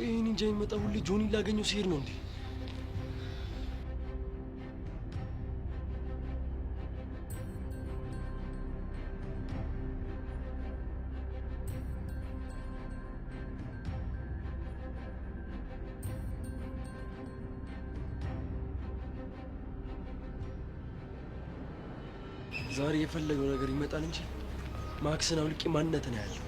ቆይ ኒንጃ የሚመጣው ሁሌ ጆኒ ላገኘው ሲሄድ ነው እንዴ? ዛሬ የፈለገው ነገር ይመጣል እንጂ ማክስን አውልቄ ማንነትን ያያለሁ።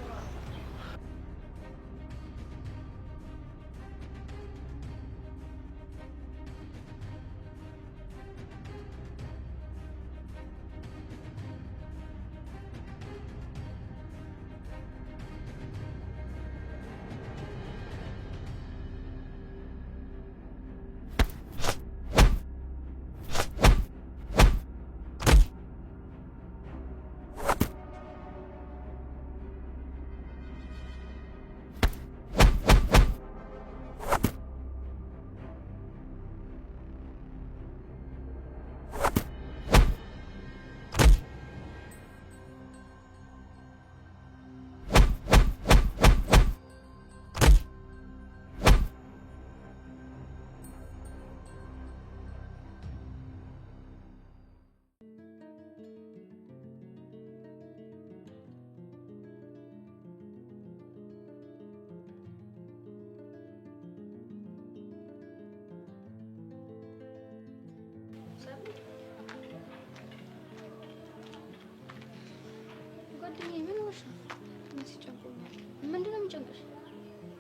ምንድነው የሚጨንቅሽ?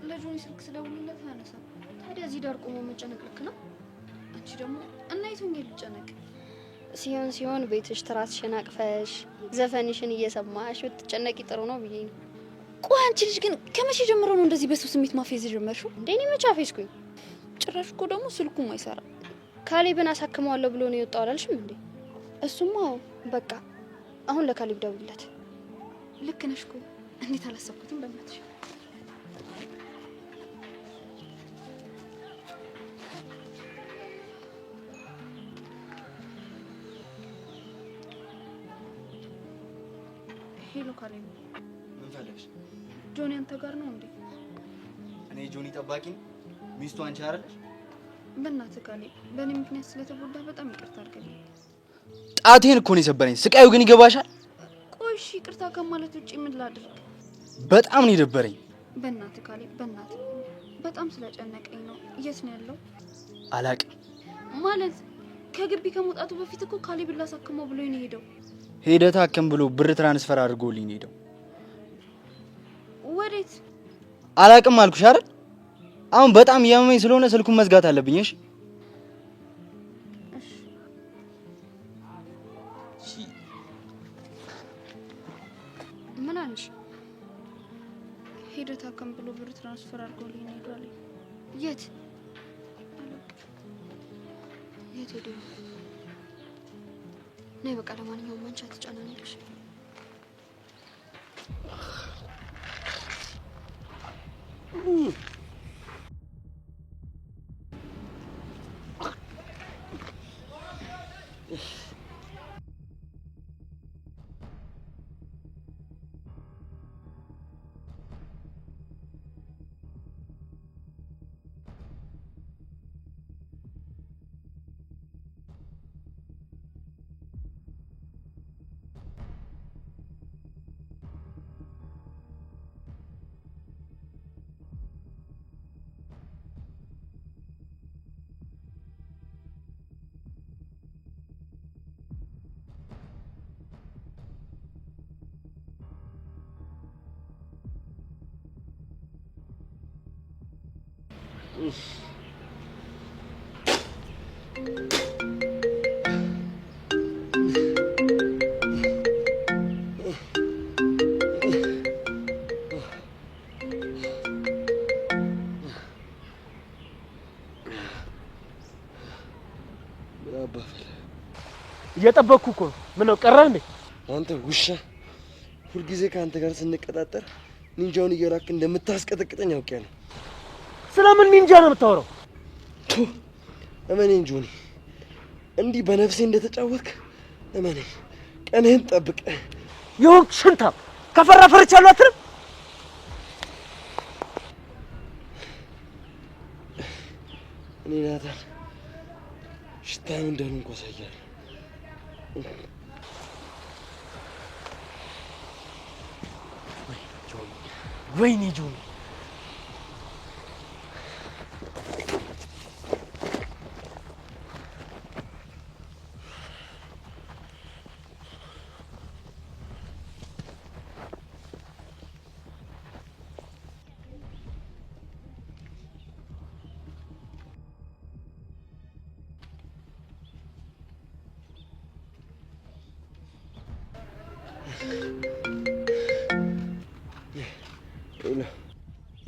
ለጆኒ ስልክ ስለውልለት ያነሳ። ታዲያ እዚህ ዳር ቆሞ መጨነቅ ልክ ነው? አንቺ ደግሞ እናይቶኝ ልጨነቅ ሲሆን ቤትሽ ትራስሽን አቅፈሽ ዘፈንሽን እየሰማሽ ብትጨነቂ ጥሩ ነው ብዬ ነው። ቆይ አንቺ ልጅ ግን ከመቼ ጀምሮ ነው እንደዚህ በሰው ስሜት ማፌዝ ጀመርሽው? እንዴ እኔ መቼ አፌዝኩኝ? ጭራሽ እኮ ደግሞ ስልኩም አይሰራ። ካሌብን አሳክመዋለሁ ብሎ ነው የወጣው አላልሽም እንዴ? እሱማ በቃ አሁን ለካሌብ ደውልለት። ልክ ነሽ እኮ እንዴት አላሰብኩትም በእናትሽ። ሄሎ ካሌብ። ምን ፈለግሽ? ጆኒ አንተ ጋር ነው እንዴ? እኔ ጆኒ ጠባቂ ነኝ? ሚስቱ አንቺ አይደለሽ? በእናትህ ካሌብ በእኔ ምክንያት ስለተጎዳ በጣም ይቅርታ አድርግልኝ። ጣቴን እኮ ነው የሰበረኝ። ስቃዩ ግን ይገባሻል? ቆይ እሺ ይቅርታ ከማለት ውጪ ምን ላድርግ? በጣም ነው የደበረኝ። በእናትህ ካሌብ በእናትህ በጣም ስለጨነቀኝ ነው። የት ነው ያለው? አላቅም ማለት ከግቢ ከመውጣቱ በፊት እኮ ካሌብን ላሳክመው ብሎ ነው የሄደው። ሄደህ ታከም ብሎ ብር ትራንስፈር አድርጎልኝ ነው ሄደው። ወዴት? አላቅም አልኩሽ አይደል? አሁን በጣም ያመመኝ ስለሆነ ስልኩን መዝጋት አለብኝ። እሺ ምን አንቺ ሄደህ ታከም ብሎ ብር ትራንስፈር አድርጎልኝ ነው ሄዷል። የት ሄደ? ነይ በቃ ለማንኛውም አንቺ አትጨናነቅሽ። እየጠበቅኩ እኮ ነው። ምን ነው ቀረ እንዴ? አንተ ውሻ፣ ሁልጊዜ ከአንተ ጋር ስንቀጣጠር ኒንጃውን እየላክ እንደምታስቀጠቅጠኝ አውቄያለሁ። ስለምን ኒንጃ ነው የምታወራው? እመኔን ጆኒ፣ እንዲህ በነፍሴ እንደተጫወትክ እመኔን። ቀንህን ጠብቅ። የሆንክ ሽንታም ከፈራ ፈርቻለሁ አትልም? እኔ ናታን ሽታም እንዳልሆንኩ አሳያለሁ። ወይኔ ጆኒ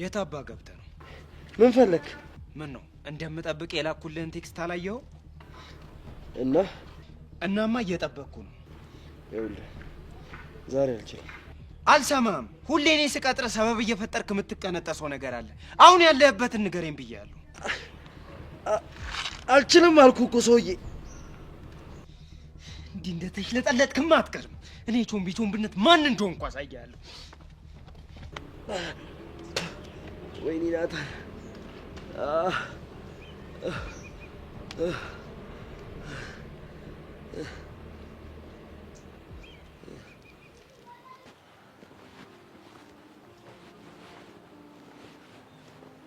የታባ ገብተህ ነው? ምን ፈለክ? ምን ነው እንደምጠብቅ የላኩልህን ቴክስት አላየኸው? እናማ እየጠበቅኩ ነው። ይኸውልህ ዛሬ አልችልም። አልሰማም። ሁሌ እኔ ስቀጥረ ሰበብ እየፈጠርክ የምትቀነጠሰው ነገር አለ። አሁን ያለህበትን ንገረኝ ብያለሁ። አልችልም አልኩ እኮ ሰውዬ። እንዲህ እንደተሽለጠለጥክማ አትቀርም። እኔ ቾምቢነት ማን እንደሆንኩ አሳያለሁ። ወይኔ ናታን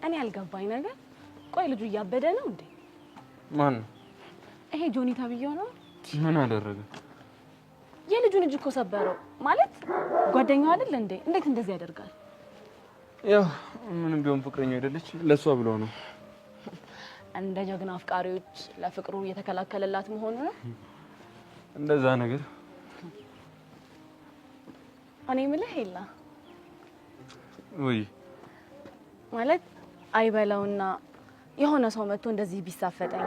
እኔ ያልገባኝ ነገር ቆይ ልጁ እያበደ ነው እንዴ? ማን ነው? ይሄ ጆኒ ተብዬው ነው። ምን አደረገ? የልጁን እጅ እኮ ሰበረው። ማለት ጓደኛው አይደል እንዴ? እንዴት እንደዚህ ያደርጋል? ያው ምንም ቢሆን ፍቅረኛው አይደለች፣ ለሷ ብሎ ነው። እንደ ጀግና አፍቃሪዎች ለፍቅሩ እየተከላከለላት መሆኑ ነው። እንደዛ ነገር እኔ የምልህ ሄላ ወይ ማለት አይበለውና የሆነ ሰው መጥቶ እንደዚህ ቢሳፈጠኝ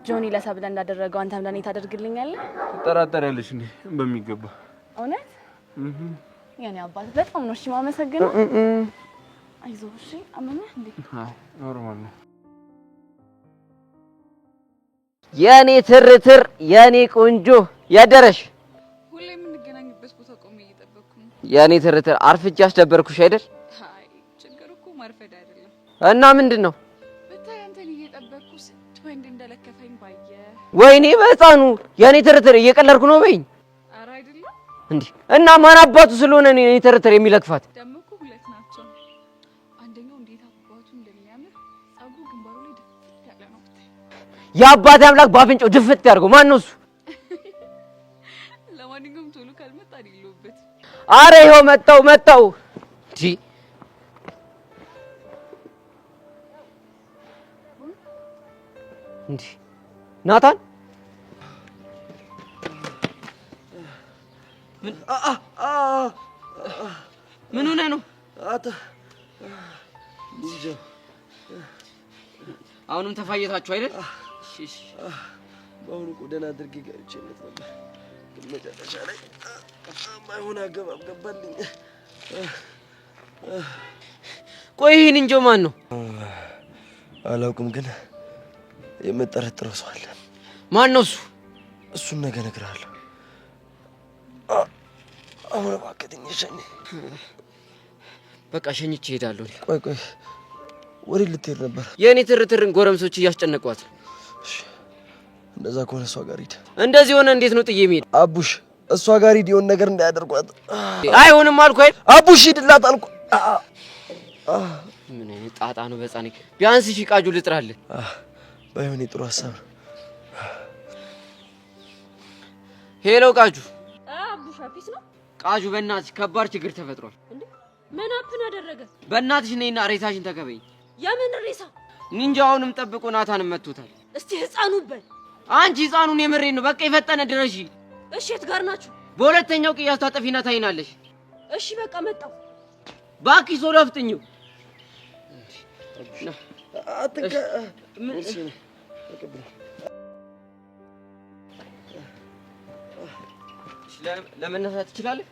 ጆኒ ለሰብለ እንዳደረገው አንተም ለኔ ታደርግልኛለህ? ትጠራጠሪያለሽ እንዴ? በሚገባ እውነት? የኔ አባት በጣም ነው እሺ ማመሰግነው። አይዞህ እሺ። አመመህ እንዴ? አይ ኖርማል ነው። የኔ ትርትር የኔ ቆንጆ ያደረሽ ሁሌ የምንገናኝበት ቦታ ቆሜ እየጠበቅኩ ነው። የኔ ትርትር አርፍጄ አስደበርኩሽ አይደል? አይ ችግሩ እኮ ማርፈድ አይደለም። እና ምንድነው? ብታይ አንተን እየጠበቅኩ ስንት ወንድ እንደለከፈኝ ባየ። ወይኔ በህፃኑ የኔ ትርትር እየቀለድኩ ነው በይኝ። ኧረ አይደለም እንዴ። እና ማን አባቱ ስለሆነ ነው የኔ ትርትር የሚለክፋት? ደግሞ እኮ ሁለት ናቸው። አንደኛው እንዴት አባቱ እንደሚያምር ጸጉሩ ግንባሩ ላይ ድፍት ያለ ነው ብታይ። የአባቴ አምላክ ባፍንጫው ድፍት ያድርገው። ማን ነው እሱ? ለማንኛውም ቶሎ ካልመጣ አይደለሁበት። አረ ይኸው መጣው እንዴ። እንዴ ናታን ምን ሆነህ ነው? አሁንም ተፋየታችሁ አይደል? እሺ በአሁኑ እኮ ደህና አድርጌ ገብቼለት ነበር፣ ግን መጨረሻ ላይ የማይሆን አገባብ ገባልኝ። ቆይ ይህን እንጆ ማን ነው? አላውቅም፣ ግን የምጠረጥረው ሰው አለ። ማን ነው እሱ? እሱን ነገ እነግርሃለሁ። አሁን እባክህ ትንሽ ሸኝ። በቃ ሸኝቼ እሄዳለሁ። ቆይ ወዴት ልትሄድ ነበር? የእኔ ትርትርን ጎረምሶች እያስጨነቋት። እንደዛ ከሆነ እሷ ጋር ሂድ። እንደዚህ ሆነ እንዴት ነው ጥዬ የምሄድ? አቡሽ እሷ ጋር ሂድ፣ የሆነ ነገር እንዳያደርጓት። አይሆንም አልኩ አይደል? አቡሽ ሂድላት አልኩ። ምን አይነት ጣጣ ነው በጻኔ። ቢያንስ እሺ ቃጁ ልጥራልህ። ባይሆን ጥሩ ሀሳብ ነው። ሄሎ ቃጁ። አቡሻ ፒስ ነው? ቃጁ በእናትሽ ከባድ ችግር ተፈጥሯል። እንዴ ምን አፕን አደረገ? በእናትሽ ነይና ሬሳሽን ተቀበይኝ። የምን ሬሳ? ኒንጃውንም ጠብቆ ናታንም መጥቶታል። እስቲ ህፃኑ በል። አንቺ ህፃኑን የምሬን ነው። በቃ የፈጠነ ድረሺ። እሺ የት ጋር ናችሁ? በሁለተኛው ቅያስ ታጠፊና ታይናለሽ። እሺ በቃ መጣሁ። ባኪ ሶሎ አፍጥኝው። አትንካ። ለመነሳት ትችላለህ?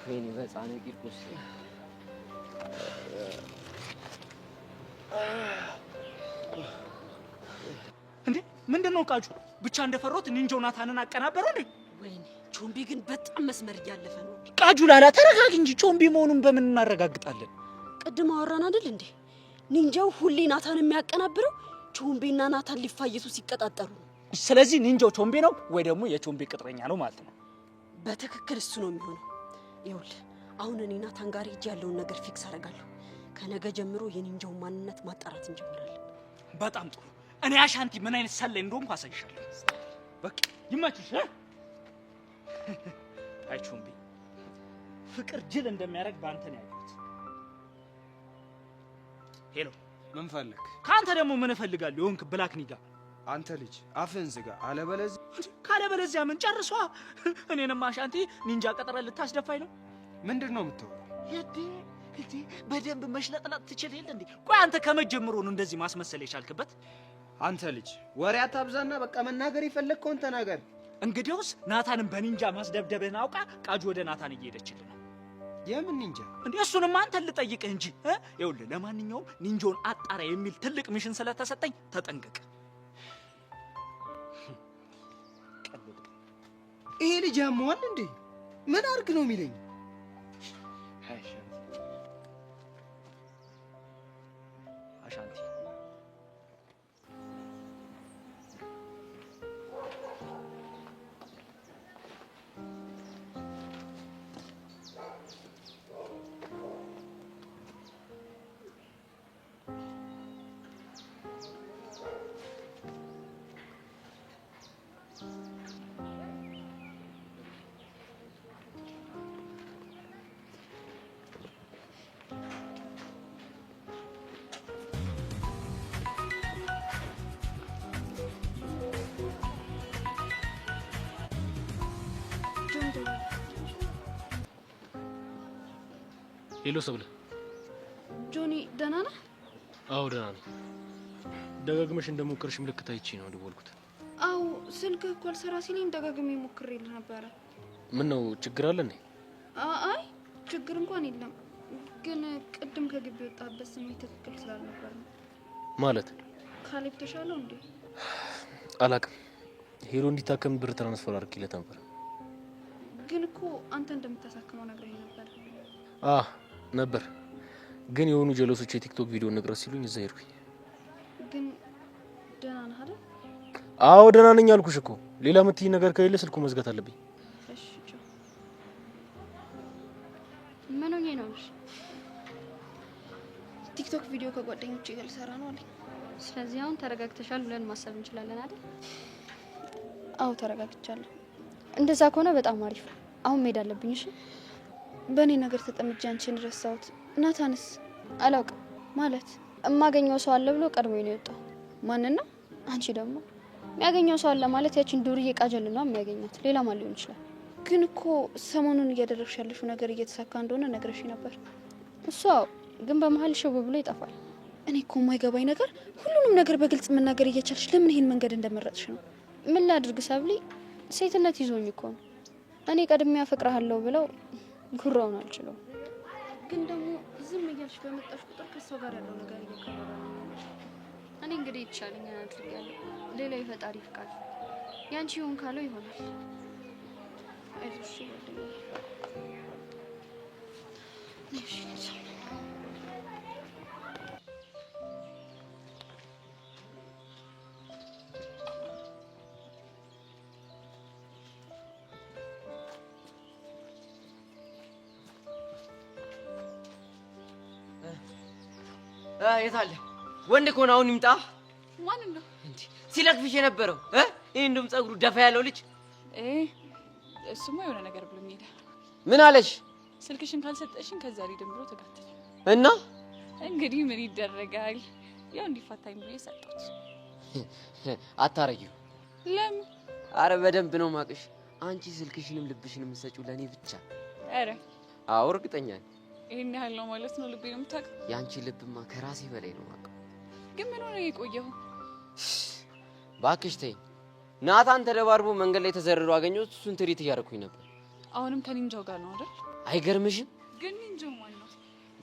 ወይኔ በጻኔ ቂርቆስ። እንዴ ምንድነው ቃጁ? ብቻ እንደፈሮት ኒንጃው ናታንን አቀናበረው እንዴ? ወይኔ ቾምቢ ግን በጣም መስመር እያለፈ ነው። ቃጁላላ ተረጋጊ እንጂ ቾምቢ መሆኑን በምን እናረጋግጣለን? ቅድም አወራን አይደል እንዴ? ኒንጃው ሁሌ ናታን የሚያቀናብረው ቾምቤና ናታን ሊፋየሱ ሲቀጣጠሩ። ስለዚህ ኒንጃው ቾምቤ ነው ወይ ደግሞ የቾምቤ ቅጥረኛ ነው ማለት ነው? በትክክል እሱ ነው የሚሆነው። ይኸውልህ አሁን እኔ ናታን ጋር ሂጅ ያለውን ነገር ፊክስ አደርጋለሁ። ከነገ ጀምሮ የኒንጃውን ማንነት ማጣራት እንጀምራለን። በጣም ጥሩ። እኔ አሻንቲ ምን አይነት ሰላይ እንደሆንኩ አሳይሻለሁ። በቃ ይመችሽ። አይ ቾምቤ ፍቅር ጅል እንደሚያደርግ ባንተ ነው ያየሁት። ሄሎ ምን ፈልክ? ካንተ ደግሞ ምን እፈልጋለሁ? የሆንክ ብላክ ኒጋ አንተ ልጅ አፍህን ዝጋ። ካለበለዚያ ምን ጨርሷ። እኔንም አሻንቲ ኒንጃ ቀጠረ ልታስደፋኝ ነው? ምንድነው የምትወራው? እዴ በደንብ መሽለጥለጥ ትችል የለ እንዴ? ቆይ አንተ ከመጀመሩ ነው እንደዚህ ማስመሰል የቻልክበት? አንተ ልጅ ወሬ አታብዛና በቃ መናገር የፈለግከውን ተናገር። እንግዲያውስ ናታንን በኒንጃ ማስደብደብህን አውቃ ቃጁ ወደ ናታን እየሄደችልህ ነው። የምን ኒንጃ እንዴ? እሱንም አንተን ልጠይቅህ እንጂ። ይኸውልህ ለማንኛውም ኒንጃውን አጣራ የሚል ትልቅ ሚሽን ስለተሰጠኝ ተጠንቀቅ። ይሄ ልጅ ያመዋል እንዴ? ምን አርግ ነው የሚለኝ? አሻንቲ ሄሎ ሰብለ። ጆኒ ደህና ነህ? አዎ ደህና ነኝ። ደጋግመሽ እንደሞከርሽ ምልክት አይቼ ነው ደወልኩት። አዎ ስልክህ እኮ አልሰራ ሲለኝ ደጋግሜ ሞክሬልህ ነበረ። ምን ነው ችግር አለ እንዴ? አይ ችግር እንኳን የለም፣ ግን ቅድም ከግቢ ወጣበት ስሜት ትክክል ስላልነበር ነው። ማለት ካሌብ ተሻለው እንዴ? አላውቅም። ሄሎ እንዲታከም ብር ትራንስፈር አድርጌለት ነበር። ግን እኮ አንተ እንደምታሳክመው ነግረኝ ነበር። ነበር፣ ግን የሆኑ ጀለሶች የቲክቶክ ቪዲዮ ንቅረስ ሲሉኝ እዛ ሄድኩኝ። ግን ደህና ነህ አይደል? አዎ ደህና ነኝ አልኩሽ እኮ። ሌላ የምትይኝ ነገር ከሌለ ስልኩ መዝጋት አለብኝ። እሺ ቻው። ምን ሆኜ ነው? ቲክቶክ ቪዲዮ ከጓደኞቼ ጋር ልሰራ ነው አለኝ። ስለዚህ አሁን ተረጋግተሻል ብለን ማሰብ እንችላለን አይደል? አዎ ተረጋግቻለሁ። እንደዛ ከሆነ በጣም አሪፍ። አሁን መሄድ አለብኝ። እሺ በእኔ ነገር ተጠምጄ አንቺን ረሳሁት። ናታንስ? አላውቅም። ማለት እማገኘው ሰው አለ ብሎ ቀድሞ ነው የወጣው። ማንን ነው? አንቺ ደግሞ የሚያገኘው ሰው አለ ማለት ያቺን ዱርዬ ቃጀል ነው የሚያገኛት። ሌላ ማን ሊሆን ይችላል? ግን እኮ ሰሞኑን እያደረግሽ ያለሽው ነገር እየተሳካ እንደሆነ ነግረሽ ነበር። እሷ ግን በመሀል ሽው ብሎ ይጠፋል። እኔ እኮ የማይገባኝ ነገር ሁሉንም ነገር በግልጽ መናገር እየቻልሽ ለምን ይሄን መንገድ እንደመረጥሽ ነው። ምን ላድርግ ሰብሊ፣ ሴትነት ይዞኝ እኮ ነው። እኔ ቀድሜ አፈቅርሃለሁ ብለው ጉራውን አልችለው። ግን ደግሞ ዝም እያልሽ በመጣሽ ቁጥር ከሰው ጋር ያለው ነገር እየቀረበ ነው። እኔ እንግዲህ ይቻለኛል አድርጋለሁ። ሌላ የፈጣሪ ፍቃድ። ያንቺ ይሁን ካለው ይሆናል። አይዞሽ ጓደኛዬ። እሺ የት አለ? ወንድ ከሆነ አሁን ይምጣ። ማን ነው እንዴ ሲለክፍሽ የነበረው? ይሄ እንደውም ጸጉሩ ደፋ ያለው ልጅ እሱማ የሆነ ነገር ብሎኝ ሄደ። ምን አለሽ? ስልክሽን ካልሰጠሽኝ ከዛ ሊደም ብሎ ተጋተተ። እና እንግዲህ ምን ይደረጋል? ያው እንዲፋታኝ ብዬ ሰጠሁት። አታረጊው። ለምን? አረ በደንብ ነው ማቅሽ። አንቺ ስልክሽንም ልብሽንም የምትሰጪው ለኔ ብቻ። አረ አዎ እርግጠኛ ነኝ። ይሄን ያህል ነው ማለት ነው ልቤ ነው የምታውቀው? ያንቺ ልብማ ከራሴ በላይ ነው ማውቀው። ግን ምን ሆነ የቆየው? ባክሽ ተይኝ። ናታን ተደባርቦ መንገድ ላይ ተዘርሮ አገኘሁት። እሱን ትሪት እያደረኩኝ ነበር። አሁንም ከኒንጃው ጋር ነው አይደል? አይገርምሽም? ግን ኒንጃው ማን ነው?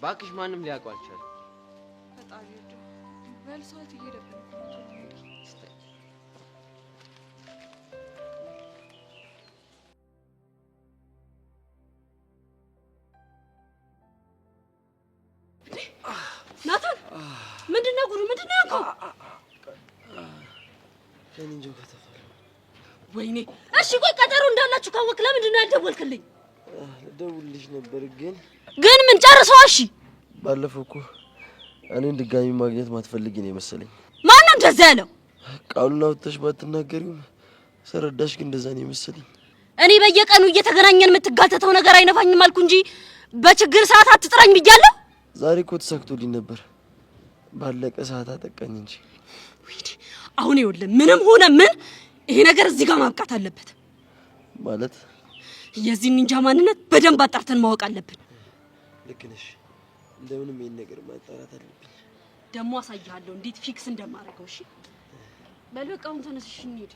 ባክሽ ማንም ሊያውቀው አልቻለም። ፈጣሪ ይርዳው። በልሰዓት እየሄደብን ነው። ምንድነው ጉዱ? ምንድነው ያልከው? ከኒንጃው ከተፈለ ወይኔ። እሺ ቆይ ቀጠሮ እንዳላችሁ ካወቅ ለምንድን ነው ያልደወልክልኝ? ልደውልልሽ ነበር ግን ምን ጨርሰው? እሺ ባለፈው እኮ እኔን ድጋሚ ማግኘት ማትፈልጊ ነው መሰለኝ። ማን ነው እንደዛ ያለው? ቃሉን አውጥተሽ ባትናገሪው ሰረዳሽ፣ ግን እንደዛ ነው መሰለኝ። እኔ በየቀኑ እየተገናኘን የምትጋተተው ነገር አይነፋኝም አልኩ እንጂ በችግር ሰዓት አትጥራኝ ብያለሁ። ዛሬ እኮ ተሳክቶልኝ ነበር፣ ባለቀ ሰዓት አጠቃኝ እንጂ። አሁን ይኸውልህ ምንም ሆነ ምን ይሄ ነገር እዚህ ጋር ማብቃት አለበት። ማለት የዚህ ኒንጃ ማንነት በደንብ አጣርተን ማወቅ አለብን። ልክ ነሽ። እንደምንም ይሄን ነገር ማጣራት አለብኝ። ደግሞ አሳይሃለሁ እንዴት ፊክስ እንደማደርገው። እሺ በል በቃ አሁን ተነስሽ እንሂድ።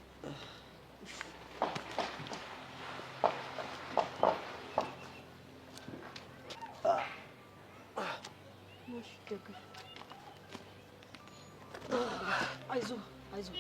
አይዞህ አይዞህ።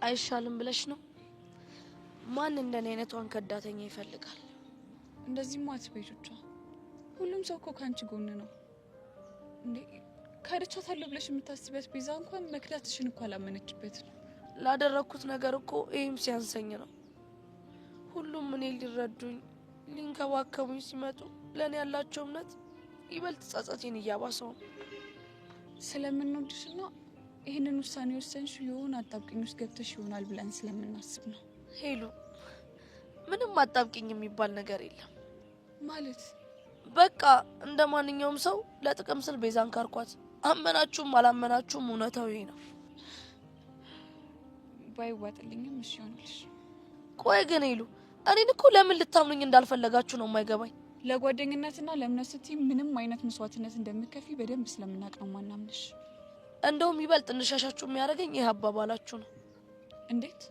አይሻልም ብለሽ ነው? ማን እንደኔ አይነቷን ከዳተኛ ይፈልጋል? እንደዚህ ማት ቤጆቿ ሁሉም ሰው እኮ ካንቺ ጎን ነው እንዴ። ካደቻታለሁ ብለሽ የምታስቢያት ቤዛ እንኳን መክዳትሽን እኮ አላመነችበት። ላደረኩት ነገር እኮ ይሄም ሲያንሰኝ ነው። ሁሉም እኔ ሊረዱኝ ሊንከባከቡኝ ሲመጡ ለኔ ያላቸው እምነት ይበልጥ ጸጸቴን እያባሰው ነው። ስለምንወድሽና ይሄንን ውሳኔ ወሰንሽ ይሆን አጣብቂኝ ውስጥ ገብተሽ ይሆናል ብለን ስለምናስብ ነው። ሄሉ ምንም አጣብቂኝ የሚባል ነገር የለም። ማለት በቃ እንደ ማንኛውም ሰው ለጥቅም ስል ቤዛን ካርኳት። አመናችሁም አላመናችሁም እውነታው ይሄ ነው። ባይዋጥልኝም እሺ ይሆንልሽ። ቆይ ግን ሄሉ እኔን እኮ ለምን ልታምኑኝ እንዳልፈለጋችሁ ነው የማይገባኝ። ለጓደኝነትና ለእምነት ስትይ ምንም አይነት መስዋዕትነት እንደምትከፊ በደንብ ስለምናውቅ ነው ማናምንሽ። እንደውም ይበልጥ እንድሻሻችሁ የሚያደርገኝ ይህ አባባላችሁ ነው። እንዴት?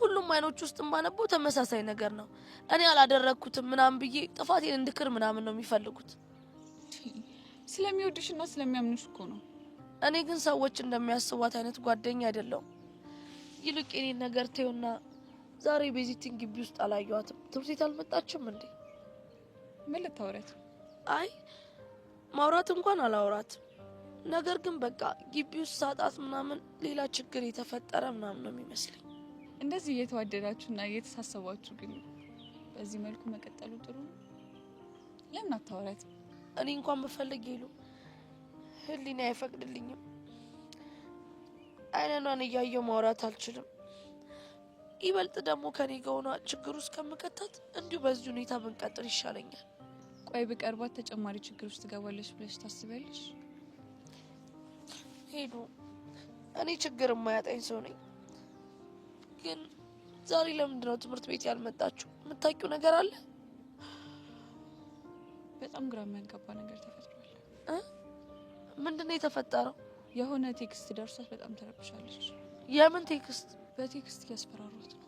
ሁሉም አይኖች ውስጥ ማነበው ተመሳሳይ ነገር ነው። እኔ አላደረኩትም ምናምን ብዬ ጥፋቴን እንድክር ምናምን ነው የሚፈልጉት። ስለሚወድሽና ስለሚያምኑሽ እኮ ነው። እኔ ግን ሰዎች እንደሚያስቧት አይነት ጓደኛ አይደለሁም። ይልቅ የኔን ነገር ተይውና ዛሬ ቤዚቲን ግቢ ውስጥ አላየኋትም። ትምህርት ቤት አልመጣችም እንዴ? ምን ልታወራት? አይ ማውራት እንኳን አላወራትም። ነገር ግን በቃ ግቢ ውስጥ ሳጣት ምናምን ሌላ ችግር የተፈጠረ ምናምን ነው የሚመስለኝ። እንደዚህ እየተዋደዳችሁና እየተሳሰባችሁ ግን በዚህ መልኩ መቀጠሉ ጥሩ ነው። ለምን አታወራት? እኔ እንኳን ብፈልግ ይሉ ህሊና አይፈቅድልኝም። አይነኗን እያየው ማውራት አልችልም። ይበልጥ ደግሞ ከኔ ጋር ሆና ችግር ውስጥ ከምከታት እንዲሁ በዚህ ሁኔታ ብንቀጥል ይሻለኛል። ቆይ ብቀርባት ተጨማሪ ችግር ውስጥ ትገባለች ብለሽ ታስቢያለሽ? ሄዱ እኔ ችግር የማያጣኝ ሰው ነኝ። ግን ዛሬ ለምንድን ነው ትምህርት ቤት ያልመጣችሁ? የምታውቂው ነገር አለ? በጣም ግራ የሚያጋባ ነገር ተፈጥሯል። ምንድን ነው የተፈጠረው? የሆነ ቴክስት ደርሷት በጣም ተረብሻለች። የምን ቴክስት? በቴክስት እያስፈራሯት ነው።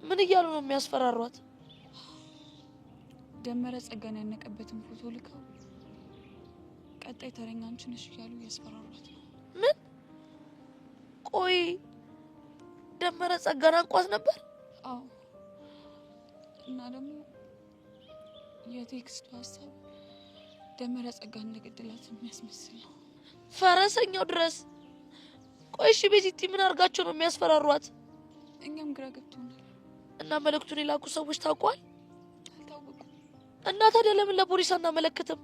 ምን እያሉ ነው የሚያስፈራሯት? ደመረ ጸጋን ያነቀበትን ፎቶ ልከው ቀጣይ ተረኛ አንቺ ነሽ እያሉ እያስፈራሯት ነው። ምን? ቆይ ደመረ ጸጋን አንቋት ነበር? አዎ። እና ደግሞ የቴክስቱ ሀሳብ ደመረ ጸጋን እንደገደላት የሚያስመስል ነው። ፈረሰኛው ድረስ። ቆይ እሺ ቤዚቲ ምን አድርጋቸው ነው የሚያስፈራሯት? እኛም ግራ ገብቶናል። እና መልእክቱን የላኩ ሰዎች ታውቋል? አልታወቁም። እና ታዲያ ለምን ለፖሊስ አናመለክትም?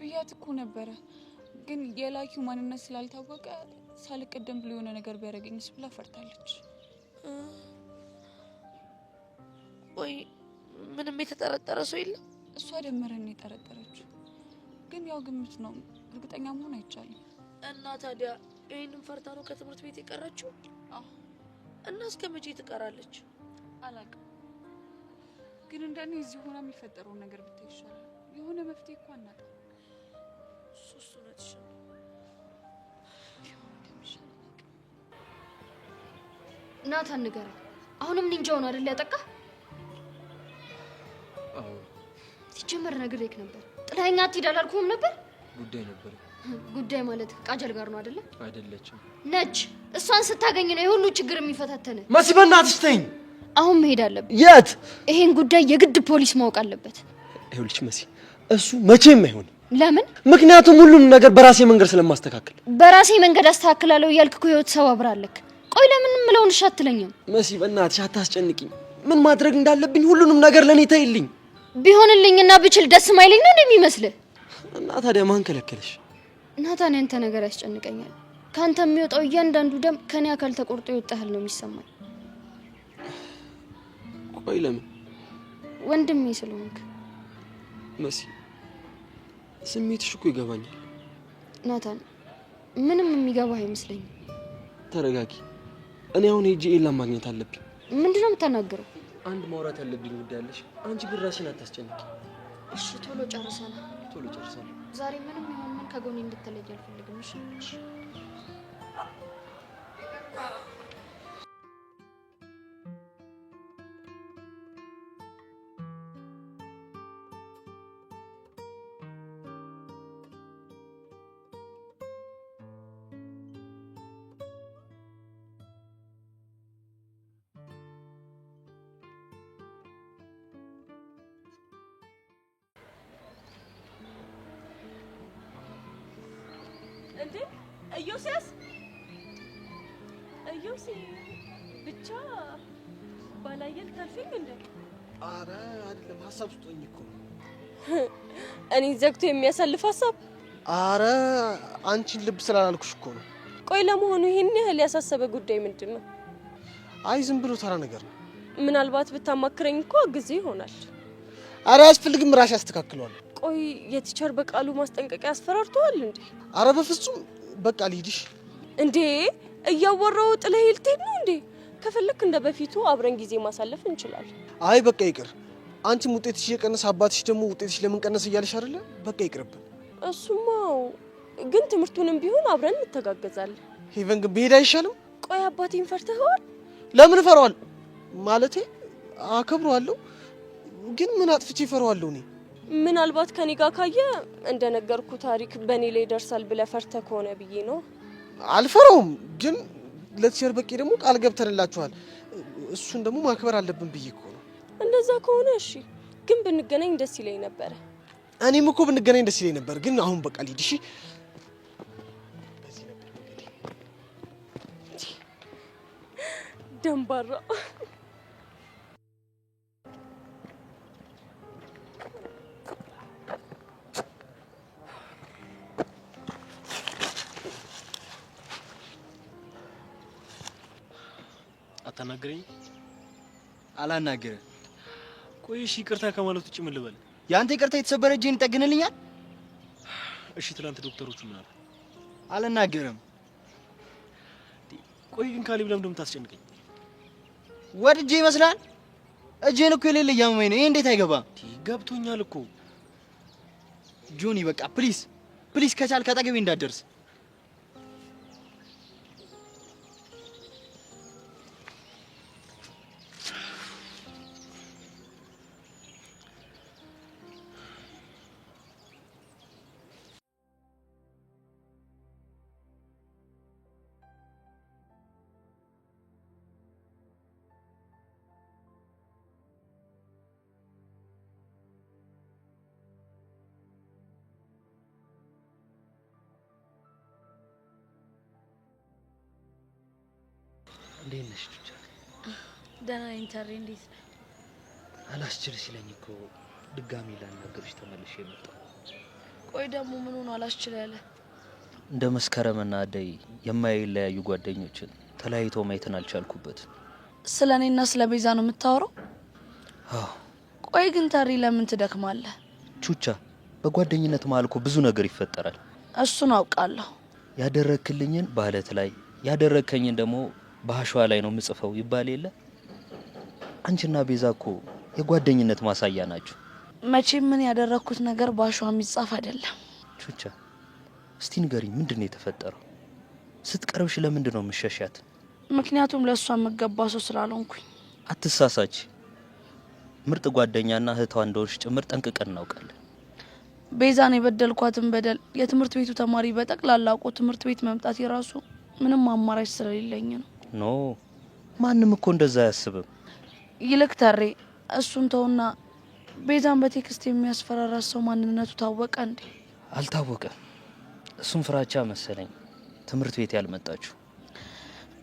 ብያት እኮ ነበረ። ግን የላኪው ማንነት ስላልታወቀ ሳልቀደም ብሎ የሆነ ነገር ቢያደርገኝስ ብላ ፈርታለች። ወይ ምንም የተጠረጠረ ሰው የለም? እሷ ደመረን የጠረጠረችው ግን ያው ግምት ነው፣ እርግጠኛ መሆን አይቻልም። እና ታዲያ ይሄንን ፈርታ ነው ከትምህርት ቤት የቀረችው? እና እስከ መቼ ትቀራለች? አላውቅም፣ ግን እንደኔ እዚህ ሆና የሚፈጠረውን ነገር ብታይ ይሻላል። የሆነ መፍትሄ እኮ አናጣ። እሱ ነትሽ ናታን ንገረኝ፣ አሁንም ኒንጃው ነው አይደል ያጠቃ? አዎ ሲጀመር ነግሬክ ነበር። ጥላኸኝ አትሂድ አላልኩህም ነበር? ጉዳይ ነበር። ጉዳይ ማለት ቃጀል ጋር ነው አይደለ? አይደለችም። ነች። እሷን ስታገኝ ነው የሁሉ ችግር የሚፈታተነ። መሲ በእናትሽ ተይኝ። አሁን መሄድ አለብን። የት? ይሄን ጉዳይ የግድ ፖሊስ ማወቅ አለበት። ይኸውልሽ መሲ፣ እሱ መቼም አይሆን። ለምን? ምክንያቱም ሁሉም ነገር በራሴ መንገድ ስለማስተካከል። በራሴ መንገድ አስተካክላለሁ እያልክ እኮ ህይወት ሰባብራለክ። ቆይ ለምን ምለውን እሺ አትለኝም? መሲ በእናትሽ አታስጨንቂኝ። ምን ማድረግ እንዳለብኝ ሁሉንም ነገር ለኔ ተይልኝ። ቢሆንልኝና ብችል ደስ ማይለኝ ነው እንደሚመስልህ? እና ታዲያ ማን ከለከለሽ? ናታን ያንተ ነገር ያስጨንቀኛል። ካንተ የሚወጣው እያንዳንዱ ደም ከኔ አካል ተቆርጦ ይወጣል ነው የሚሰማኝ። ቆይ ለምን? ወንድሜ ስለሆንክ። መሲ ስሜትሽ እኮ ይገባኛል። ናታን ምንም የሚገባህ አይመስለኝም። ተረጋጊ። እኔ አሁን ሄጄ ኤላን ማግኘት አለብኝ። ምንድነው የምትናገረው? አንድ ማውራት ያለብኝ ጉዳይ አለሽ። አንቺ ግን ራስሽን አታስጨንቂ። እሺ ቶሎ ጨርሰናል። ቶሎ ጨርሰናል። ዛሬ ምንም ይሁን ምን ከጎኔ እንድትለይ አልፈልግም። እሺ እንዴ ኢዮስያስ ብቻ ባላየል ታልፈኝ እንዴ? አረ አይደለም፣ ሐሳብ ስጦኝ እኮ እኔ ዘግቶ የሚያሳልፍ ሐሳብ። አረ አንቺን ልብ ስላላልኩሽ እኮ ነው። ቆይ ለመሆኑ ይሄን ያህል ያሳሰበ ጉዳይ ምንድነው? አይ ዝም ብሎ ተራ ነገር ነው። ምናልባት ብታማክረኝ እኮ ጊዜ ይሆናል። አረ አያስፈልግም፣ ራሴ አስተካክለዋል። ቆይ የቲቸር በቃሉ ማስጠንቀቂያ ያስፈራርተዋል እንዴ? አረ በፍጹም በቃ ልሂድሽ። እንዴ እያወራው ጥለህ ልትሄድ ነው እንዴ? ከፈለክ እንደ በፊቱ አብረን ጊዜ ማሳለፍ እንችላለን። አይ በቃ ይቅር። አንቺም ውጤትሽ እየቀነሰ አባትሽ ደግሞ ውጤትሽ ለምን ቀነሰ እያለሽ አይደለ? በቃ ይቅርብን። እሱማው ግን ትምህርቱንም ቢሆን አብረን እንተጋገዛለን። ሄቨን ግን ብሄድ አይሻልም? ቆይ አባቴን ፈርተኸዋል? ለምን እፈራዋለሁ? ማለቴ አከብረዋለሁ፣ ግን ምን አጥፍቼ እፈራዋለሁ? እኔ ምናልባት ከኔ ጋር ካየ እንደነገርኩ ታሪክ በኔ ላይ ይደርሳል ብለህ ፈርተህ ከሆነ ብዬ ነው። አልፈራውም፣ ግን ለቲቸር በቂ ደግሞ ቃል ገብተንላችኋል። እሱን ደግሞ ማክበር አለብን ብዬ እኮ ነው። እንደዛ ከሆነ እሺ፣ ግን ብንገናኝ ደስ ይለኝ ነበረ። እኔም እኮ ብንገናኝ ደስ ይለኝ ነበር፣ ግን አሁን በቃ ልሂድ። እሺ ደንባራ አታናግረኝ? አላናግርህ። ቆይ እሺ ይቅርታ ከማለት ውጭ ምን ልበል? ያንተ ይቅርታ የተሰበረ እጄን ይጠግንልኛል? እሺ ትናንት ዶክተሮቹ ምን አሉ? አልናገርም። ቆይ ግን ካሌብ ለምን እንደምታስጨንቀኝ? ወድጄ ይመስላል? እጄን እኮ የሌለ እያመመኝ ነው። ይሄ እንዴት አይገባም? ገብቶኛል እኮ ጆኒ፣ በቃ ፕሊዝ ፕሊዝ፣ ከቻልክ አጠገቤ እንዳትደርስ። እንዴት ነሽ ቹቻ? ደህና ነኝ ታሪ፣ እንዴት ነህ? አላስችል ሲለኝ እኮ ድጋሚ ላናገርሽ ተመልሼ መጣሁ። ቆይ ደግሞ ምን ሆነ አላስችል ያለ? እንደ መስከረምና አደይ የማይለያዩ ጓደኞችን ተለያይቶ ማየትን አልቻልኩበት። ስለኔና ስለ ቤዛ ነው የምታወራው? አዎ። ቆይ ግን ታሪ ለምን ትደክማለህ? ቹቻ በጓደኝነት መሀል እኮ ብዙ ነገር ይፈጠራል። እሱን አውቃለሁ። ያደረክልኝን በአለት ላይ ያደረከኝን ደግሞ በአሸዋ ላይ ነው ምጽፈው ይባል የለ? አንቺና ቤዛ እኮ የጓደኝነት ማሳያ ናችሁ። መቼም ምን ያደረኩት ነገር በአሸዋ የሚጻፍ አይደለም። ቹቻ እስቲ ንገሪኝ፣ ምንድነው የተፈጠረው? ስትቀርብሽ ለምንድን ነው የምትሸሻት? ምክንያቱም ለእሷ የምገባ ሰው ስላልሆንኩኝ። አትሳሳች። ምርጥ ጓደኛና እህቷ እንደሆንሽ ጭምር ጠንቅቀን እናውቃለን። ቤዛን የበደልኳትን በደል የትምህርት ቤቱ ተማሪ በጠቅላላ አውቆ ትምህርት ቤት መምጣት የራሱ ምንም አማራጭ ስለሌለኝ ነው። ኖ ማንም እኮ እንደዛ አያስብም። ይልቅ ታሬ እሱን ተውና ቤዛን በቴክስት የሚያስፈራራት ሰው ማንነቱ ታወቀ እንዴ? አልታወቀም። እሱም ፍራቻ መሰለኝ ትምህርት ቤት ያልመጣችሁ።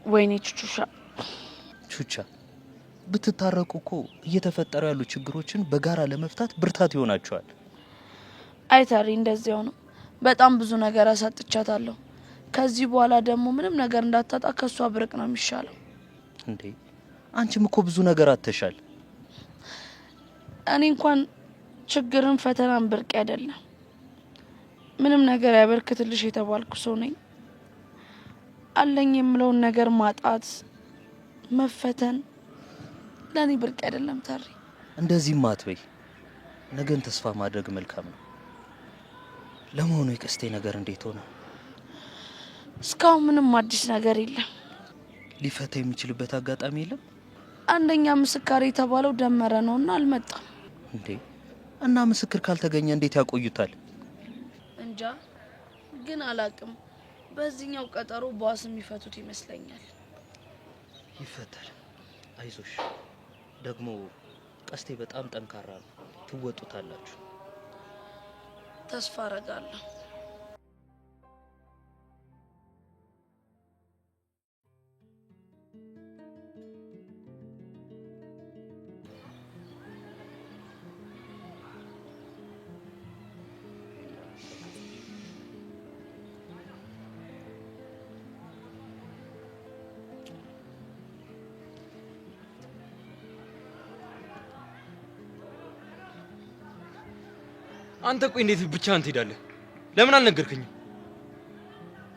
ወይኔ ቹቹሻ። ቹቻ ብትታረቁ እኮ እየተፈጠሩ ያሉ ችግሮችን በጋራ ለመፍታት ብርታት ይሆናቸዋል። አይ ታሪ እንደዚያው ነው። በጣም ብዙ ነገር አሳጥቻታለሁ። ከዚህ በኋላ ደግሞ ምንም ነገር እንዳታጣ ከሷ ብርቅ ነው የሚሻለው። እንዴ አንቺም እኮ ብዙ ነገር አተሻል። እኔ እንኳን ችግርን ፈተናን ብርቅ አይደለም ምንም ነገር ያበርክትልሽ የተባልኩ ሰው ነኝ። አለኝ የምለውን ነገር ማጣት መፈተን ለኔ ብርቅ አይደለም ታሪ። እንደዚህ ማትበይ፣ ነገን ተስፋ ማድረግ መልካም ነው። ለመሆኑ የቀስቴ ነገር እንዴት ሆነ? እስካሁን ምንም አዲስ ነገር የለም። ሊፈታ የሚችልበት አጋጣሚ የለም? አንደኛ ምስክር የተባለው ደመረ ነውና አልመጣም። እንዴ እና ምስክር ካልተገኘ እንዴት ያቆዩታል? እንጃ ግን አላቅም። በዚህኛው ቀጠሮ በዋስ የሚፈቱት ይመስለኛል። ይፈታል፣ አይዞሽ። ደግሞ ቀስቴ በጣም ጠንካራ ነው፣ ትወጡታላችሁ። ተስፋ አረጋለሁ። አንተ ቆይ እንዴት ብቻህን ትሄዳለህ? ለምን አልነገርከኝም?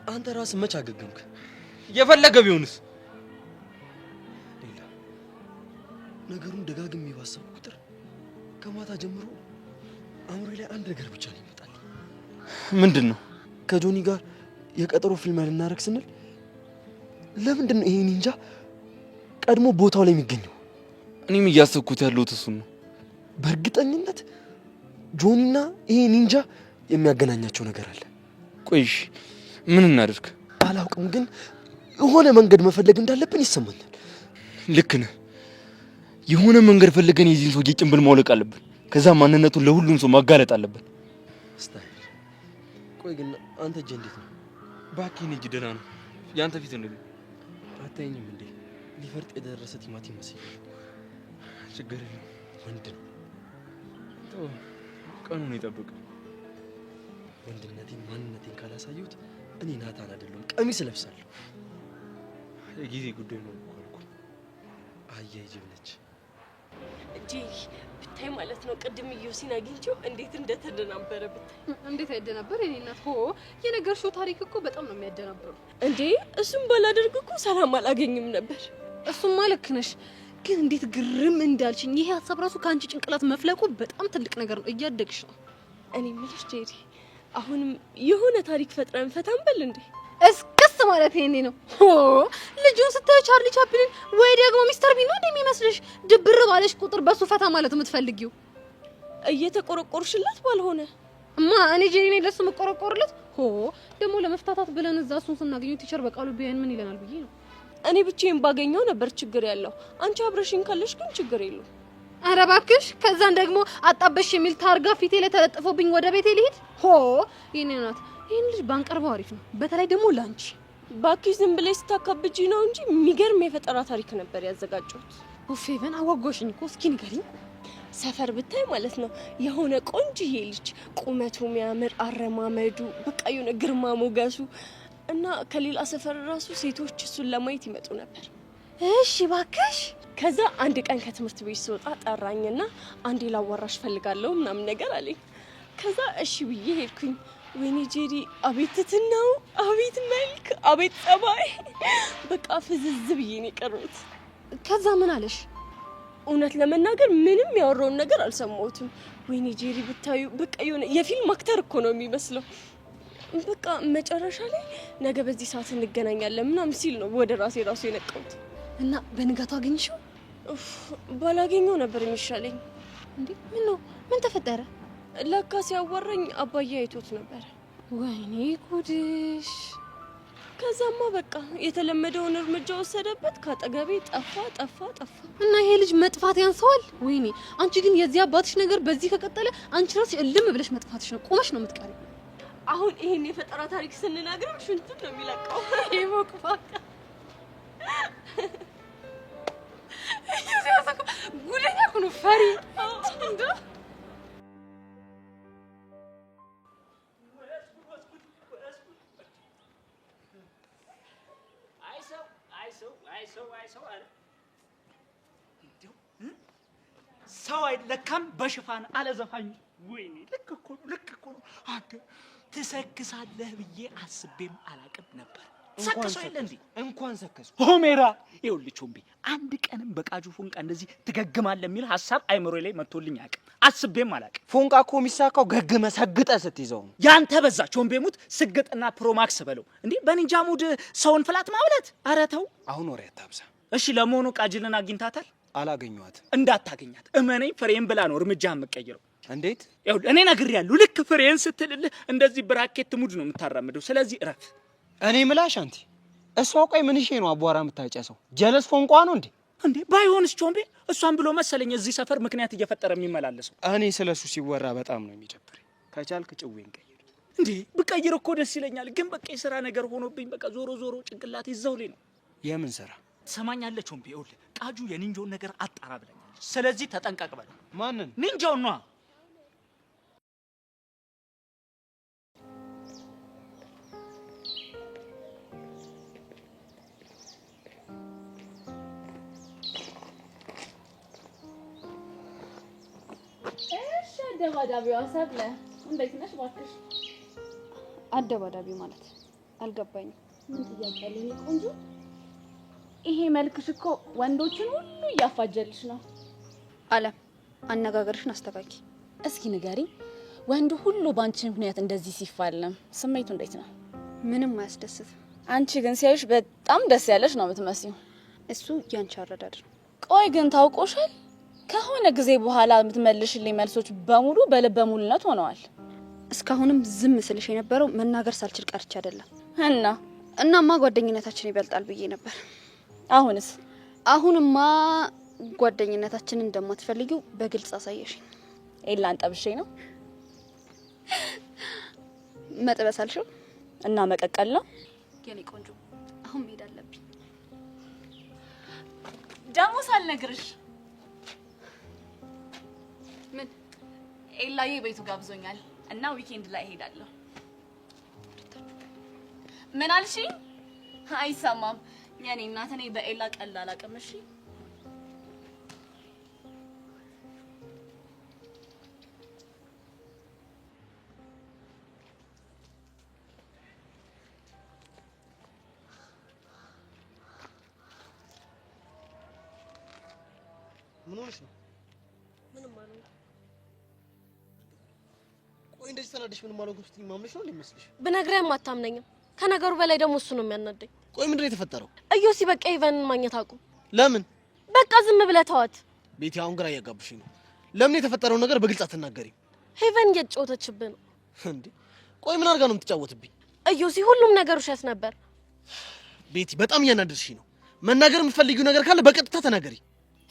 አንተ ራስህ መች አገገምክ? የፈለገ ቢሆንስ? ሌላ ነገሩን ደጋግሜ ባሰብኩ ቁጥር ከማታ ጀምሮ አእምሮዬ ላይ አንድ ነገር ብቻ ነው ይመጣል። ምንድን ነው? ከጆኒ ጋር የቀጠሮ ፊልም ልናደርግ ስንል ለምንድን ነው ይሄ ኒንጃ ቀድሞ ቦታው ላይ የሚገኘው? እኔም እያሰብኩት ያለሁት እሱን ነው። በእርግጠኝነት ጆኒና ይሄ ኒንጃ የሚያገናኛቸው ነገር አለ። ቆይሽ ምን እናድርግ? አላውቅም፣ ግን የሆነ መንገድ መፈለግ እንዳለብን ይሰማኛል። ልክ ነህ። የሆነ መንገድ ፈልገን የዚህን ሰውዬ ጭንብል ማውለቅ አለብን። ከዛ ማንነቱን ለሁሉም ሰው ማጋለጥ አለብን። ስታይል። ቆይ ግን አንተ እጅ እንዴት ነው? እባክህን እጅ ደህና ነው። ያንተ ፊት እንዴት ነው? አታየኝም እንዴ? ሊፈርጥ የደረሰ ቲማቲም መስሎኝ። ችግር የለም ወንድ ነው። ቀኑን ይጠብቅ። ወንድነቴን ማንነቴን ካላሳየሁት እኔ ናታን አይደለሁም፣ ቀሚስ ለብሳለሁ። የጊዜ ጉዳይ ነው እኮ። አየህ ጅብ ነች እጂ ብታይ ማለት ነው። ቅድም ዮሲን አግኝቼው እንዴት እንደተደናበረ ብታይ። እንዴት አይደናበር? የኔ እናት ሆ የነገርሽው ታሪክ እኮ በጣም ነው የሚያደናበሩ። እንዴ እሱም ባላደርግ እኮ ሰላም አላገኝም ነበር። እሱማ ልክ ነሽ፣ ግን እንዴት ግርም እንዳልሽኝ። ይሄ ሀሳብ ራሱ ከአንቺ ጭንቅላት መፍለቁ በጣም ትልቅ ነገር ነው። እያደግሽ ነው። እኔ የምልሽ ጄሪ፣ አሁንም የሆነ ታሪክ ፈጥረን ፈታን በል እንዴ። እስከስ ማለት ይሄኔ ነው። ልጁን ስታይ ቻርሊ ቻፕሊን ወይ ደግሞ ሚስተር ቢን ነው እንደሚመስልሽ? ድብር ባለሽ ቁጥር በሱ ፈታ ማለት የምትፈልጊው? እየተቆረቆርሽለት ባልሆነ እኔ ጄሪ ነኝ ለሱ መቆረቆርለት? ደግሞ ለመፍታታት ብለን እዛ እሱን ስናገኘው ቲቸር በቃሉ ቢያን ምን ይለናል ብዬ ነው። እኔ ብቻዬን ባገኘው ነበር ችግር ያለው። አንቺ አብረሽኝ ካለሽ ግን ችግር የለው። ኧረ እባክሽ፣ ከዛን ደግሞ አጣበሽ የሚል ታርጋ ፊቴ ላይ ተለጥፎብኝ ወደ ቤቴ ልሂድ? የኔ ናት። ይሄን ልጅ ባንቀርበው አሪፍ ነው፣ በተለይ ደግሞ ላንቺ። ባክሽ ዝም ብለሽ ስታካብጂ ነው እንጂ የሚገርም የፈጠራ ታሪክ ነበር ያዘጋጀሁት። ፌቨን አዋጓሽኝ እኮ። እስኪ ንገሪኝ። ሰፈር ብታይ ማለት ነው የሆነ ቆንጅዬ ልጅ ቁመቱ የሚያምር አረማመዱ በቃ የሆነ ግርማ ሞገሱ እና ከሌላ ሰፈር ራሱ ሴቶች እሱን ለማየት ይመጡ ነበር። እሺ ባክሽ። ከዛ አንድ ቀን ከትምህርት ቤት ስወጣ ጠራኝና አንዴ ላዋራሽ ፈልጋለሁ ምናምን ነገር አለኝ። ከዛ እሺ ብዬ ሄድኩኝ። ወይኔ ጄሪ አቤት ትትናው፣ አቤት መልክ፣ አቤት ጸባይ፣ በቃ ፍዝዝ ብዬ ነው የቀረሁት። ከዛ ምን አለሽ? እውነት ለመናገር ምንም ያወራውን ነገር አልሰማሁትም። ወይኔ ጄሪ ብታዩ በቃ የሆነ የፊልም አክተር እኮ ነው የሚመስለው። በቃ መጨረሻ ላይ ነገ በዚህ ሰዓት እንገናኛለን ምናምን ሲል ነው ወደ ራሴ የነቃሁት። እና በንጋቱ አገኘሽው? ባላገኘው ነበር የሚሻለኝ። እንዴ ምን ነው? ምን ተፈጠረ? ለካ ሲያወራኝ አባዬ አይቶት ነበር። ወይኔ ጉድሽ! ከዛማ በቃ የተለመደውን እርምጃ ወሰደበት። ካጠገቤ ጠፋ። እና ይሄ ልጅ መጥፋት ያንሰዋል። ወይኔ አንቺ ግን የዚህ አባትሽ ነገር በዚህ ከቀጠለ አንቺ ራስሽ እልም ብለሽ መጥፋትሽ ነው። ቆመሽ ነው የምትቀሪ። አሁን ይሄን የፈጠራ ታሪክ ስንናገር ሽንቱን ነው የሚለቀው። ይሞቅፋካ ይዘያዘኩ ጉለኛ ኩኑ ፈሪ እንዴ! ሰው አይለካም በሽፋን አለ ዘፋኝ። ወይኔ ልክ እኮ ነው። አንተ ትሰክሳለህ ብዬ አስቤም አላቅም ነበር። ሰክሰው የለ እንዴ? እንኳን ሰከሱ ሆሜራ ይኸውልህ ቾምቤ፣ አንድ ቀንም በቃጁ ፎንቃ እንደዚህ ትገግማለህ የሚል ሐሳብ አይምሮዬ ላይ መጥቶልኝ አያውቅም። አስቤም አላቅም። ፎንቃ እኮ የሚሳካው ገግመ ሰግጠ ስትይዘው ነው። ያንተ በዛ ቾምቤ ሙት ስግጥና ፕሮማክስ በለው እንዴ። በኒንጃ ሙድ ሰውን ፍላት ማውለት። ኧረ ተው አሁን ወሬ አታብዛ። እሺ ለመሆኑ ቃጅልን አግኝታታል? አላገኘኋትም። እንዳታገኛት እመነኝ፣ ፍሬን ብላ ነው እርምጃ የምትቀይረው። እንዴት? ይኸውልህ እኔ ነግሬያለሁ። ልክ ፍሬን ስትልልህ እንደዚህ ብራኬት ሙድ ነው የምታራምደው። ስለዚህ እረፍ። እኔ ምላሽ አንቲ እሷ ቆይ ምን እሺ ነው አቧራ የምታጨሰው? ጀለስ ፎንቋ ነው እንዴ? እንዴ ባይሆንስ ቾምቤ፣ እሷን ብሎ መሰለኝ እዚህ ሰፈር ምክንያት እየፈጠረ የሚመላለሰው። እኔ ስለሱ ሲወራ በጣም ነው የሚደብረኝ። ከቻልክ ጭዌን ቀይር። እንዴ ብቀይር እኮ ደስ ይለኛል፣ ግን በቃ የሥራ ነገር ሆኖብኝ በቃ ዞሮ ጭንቅላት ይዘው ላይ ነው። የምን ስራ? ትሰማኛለህ ቾምቤ? ይኸውልህ ቃጁ የኒንጆን ነገር አጣራ ብለኛለች። ስለዚህ ተጠንቀቅ በለው። ማንን? ኒንጆን ነው። እሺ አደባዳቢዋ ሰብለ እንዴት ነሽ እባክሽ? አደባዳቢ ማለት አልገባኝም። ምን ጥያቄ አለኝ ቆንጆ? ይሄ መልክሽ እኮ ወንዶችን ሁሉ እያፋጀልሽ ነው። አለም አነጋገርሽን አስተካኪ። እስኪ ንገሪ፣ ወንዱ ሁሉ ባንቺ ምክንያት እንደዚህ ሲፋለም ስሜቱ እንዴት ነው? ምንም አያስደስትም። አንቺ ግን ሲያዩሽ በጣም ደስ ያለሽ ነው የምትመስዩ። እሱ ያንቺ አረዳድ ነው። ቆይ ግን ታውቆሻል? ከሆነ ጊዜ በኋላ የምትመልሽልኝ መልሶች በሙሉ በልበ ሙሉነት ሆነዋል። እስካሁንም ዝም ስልሽ የነበረው መናገር ሳልችል ቀርቼ አይደለም። እናማ ጓደኝነታችን ይበልጣል ብዬ ነበር። አሁንማ ጓደኝነታችንን እንደማትፈልጊው በግልጽ አሳየሽኝ። ኤላን ጠብሼ ነው መጥበስ አልሽው እና መቀቀል ነው። የኔ ቆንጆ አሁን መሄድ አለብኝ። ደሞ ሳልነግርሽ ምን? ኤላዬ ቤቱ ጋብዞኛል እና ዊኬንድ ላይ እሄዳለሁ። ምን አልሽኝ? አይሰማም። የኔ እናት እኔ በኤላ ቀላል አቅም። እሺ ምን ሆነሽ ነው? ምንም ማለት ነው። ቆይ እንደዚህ ተናደሽ ምንም ማለት ነው ማምነሽ ነው እንደሚመስልሽ? ብነግርህም አታምነኝም። ከነገሩ በላይ ደግሞ እሱ ነው የሚያናደኝ። ቆይ ምንድን ነው የተፈጠረው? እዮሲ በቃ ኢቨንን ማግኘት አቁም። ለምን? በቃ ዝም ብለህ ተዋት። ቤቲ አሁን ግራ እያጋብሽኝ ነው። ለምን የተፈጠረው ነገር በግልጽ አትናገሪም? ሄቨን እየተጫወተችብህ ነው እንዴ? ቆይ ምን አድርጋ ነው የምትጫወትብኝ? እዮሲ ሁሉም ነገር ውሸት ነበር። ቤቲ በጣም እያናደድሽኝ ነው። መናገር የምትፈልጊው ነገር ካለ በቀጥታ ተናገሪ።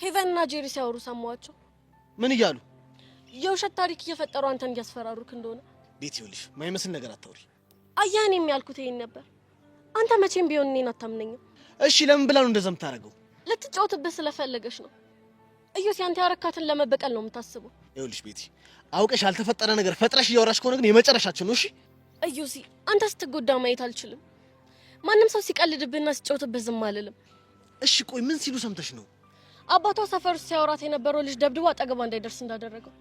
ሄቨን እና ጄሪ ሲያወሩ ሰማዋቸው። ምን እያሉ? የውሸት ታሪክ እየፈጠሩ አንተን እያስፈራሩክ እንደሆነ። ቤቲ ይኸውልሽ ማይመስል ነገር አታውሪ። አያኔ የሚያልኩት ይሄን ነበር። አንተ መቼም ቢሆን እኔን አታምነኝም። እሺ ለምን ብላ ነው እንደዛ የምታደርገው? ልትጫወትብህ ስለፈለገች ነው። እዩስ ያንተ ያረካትን ለመበቀል ነው የምታስበው። ይኸውልሽ ቤቲ አውቀሽ ያልተፈጠረ ነገር ፈጥረሽ እያወራሽ ከሆነ ግን የመጨረሻችን ነው። እሺ እዩሲ አንተ ስትጎዳ ማየት አልችልም። ማንም ሰው ሲቀልድብህና ሲጫወትብህ ዝም አልልም። እሺ ቆይ ምን ሲሉ ሰምተሽ ነው? አባቷ ሰፈር ውስጥ ሲያወራት የነበረው ልጅ ደብድቦ አጠገቧ እንዳይደርስ እንዳደረገው።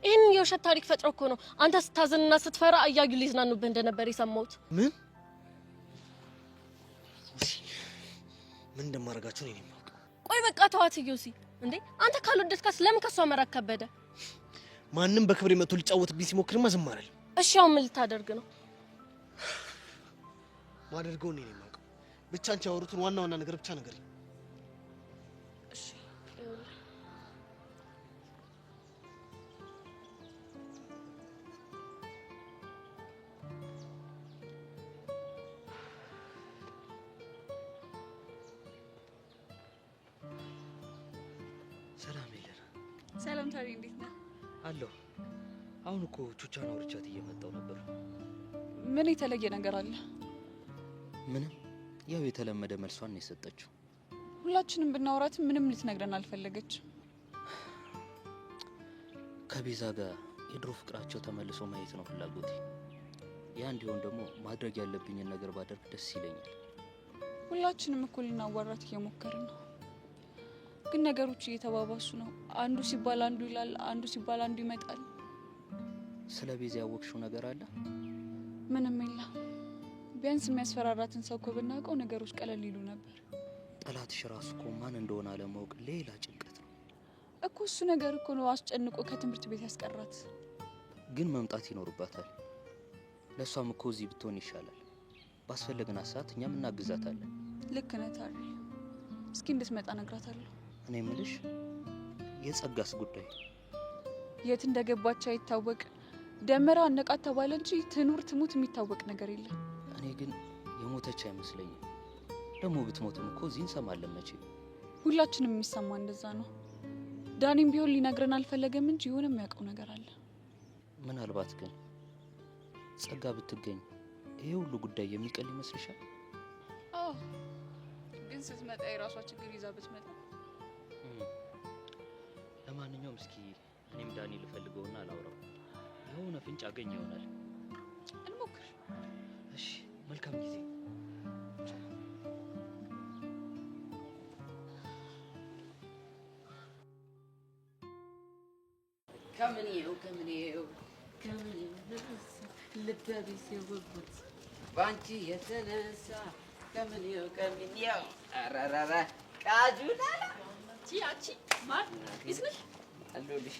ይህን የውሸት ታሪክ ፈጥሮ እኮ ነው አንተ ስታዝንና ስትፈራ እያዩ ሊዝናኑብህ እንደነበር የሰማሁት። ምን እንደማደርጋቸው ነው የማውቀው። ቆይ በቃ ተዋት እዩሲ። እንዴ አንተ ካልወደድካት ለምን ከሷ መራቅ ከበደ? ማንም በክብሬ መጥቶ ሊጫወትብኝ ሲሞክርማ ዝም አላል። እሺ አሁን ምን ልታደርግ ነው? ማደርገው ነው የማውቀው። ብቻ አንቺ ያወሩትን ዋና ዋና ነገር ብቻ ነገር። እሺ ሰላም ይለና። ሰላም ታሪ እንዴት ነህ? አለሁ። አሁን እኮ ቹቻን አውርቻት እየመጣው ነበር። ምን የተለየ ነገር አለ? ምንም፣ ያው የተለመደ መልሷን ነው የሰጠችው። ሁላችንም ብናወራት ምንም ልትነግረን አልፈለገችም። ከቤዛ ጋር የድሮ ፍቅራቸው ተመልሶ ማየት ነው ፍላጎቴ። ያ እንዲሆን ደግሞ ማድረግ ያለብኝን ነገር ባደርግ ደስ ይለኛል። ሁላችንም እኮ ልናዋራት እየሞከርን ነው፣ ግን ነገሮች እየተባባሱ ነው። አንዱ ሲባል አንዱ ይላል፣ አንዱ ሲባል አንዱ ይመጣል። ስለ ቤዛ ያወቅሽው ነገር አለ? ምንም የለም። ቢያንስ የሚያስፈራራትን ሰው እኮ ብናውቀው ነገሮች ቀለል ይሉ ነበር። ጠላትሽ ራሱ እኮ ማን እንደሆነ አለማወቅ ሌላ ጭንቀት ነው እኮ። እሱ ነገር እኮ ነው አስጨንቆ ከትምህርት ቤት ያስቀራት። ግን መምጣት ይኖርባታል። ለሷም እኮ እዚህ ብትሆን ይሻላል። ባስፈለግናት ሰዓት እኛም እናግዛታለን። ልክ ነህ ታሪ። እስኪ እንድትመጣ እነግራታለሁ። እኔ የምልሽ የጸጋስ ጉዳይ የት እንደገባች አይታወቅ። ደመራ አነቃት ተባለ እንጂ ትኑር ትሙት የሚታወቅ ነገር የለም። እኔ ግን የሞተች አይመስለኝም። ደግሞ ብትሞትም እኮ እዚህ እንሰማለን መቼ። ሁላችንም የሚሰማ እንደዛ ነው። ዳኒም ቢሆን ሊነግረን አልፈለገም እንጂ የሆነ የሚያውቀው ነገር አለ። ምናልባት ግን ጸጋ ብትገኝ ይሄ ሁሉ ጉዳይ የሚቀል ይመስልሻል? አዎ፣ ግን ስትመጣ የራሷ ችግር ይዛ ብትመጣ። ለማንኛውም እስኪ እኔም ዳኒ ልፈልገውና አላውራው። የሆነ ፍንጭ አገኝ ይሆናል። እንሞክር። እሺ፣ መልካም ጊዜ። ከምኔው ልበቢስ የወጉት ባንቺ የተነሳ ከምኔው አራራራ ቃጁላ ቺያቺ ማን ይስነሽ አሉልሽ።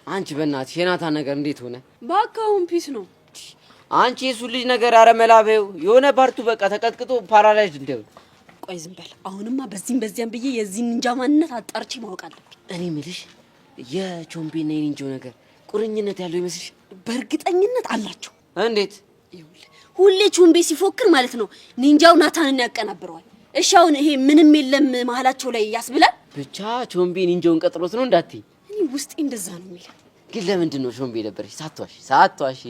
አንቺ በእናትሽ የናታን ነገር እንዴት ሆነ? ባካውን ፒስ ነው። አንቺ የሱ ልጅ ነገር አረመላበው የሆነ ባርቱ በቃ ተቀጥቅጦ ፓራላይዝድ እንደው። ቆይ ዝም በል። አሁንማ በዚህም በዚያም ብዬ የዚህን እንጃ ማንነት አጣርቼ ማወቅ አለብኝ። እኔ ምልሽ የቾምቤና የኒንጆ ነገር ቁርኝነት ያለው ይመስልሽ? በእርግጠኝነት አላቸው። እንዴት? ሁሌ ቾምቤ ሲፎክር ማለት ነው ኒንጃው ናታንን ያቀናብረዋል። እሺ አሁን ይሄ ምንም የለም መሀላቸው ላይ ያስብላል። ብቻ ቾምቤ ኒንጆውን ቀጥሮት ነው እንዳትይ። እኔ ውስጤ እንደዛ ነው የሚለው። ግን ለምንድን ነው ቾምቤ ነበርሽ? ሳትዋሺ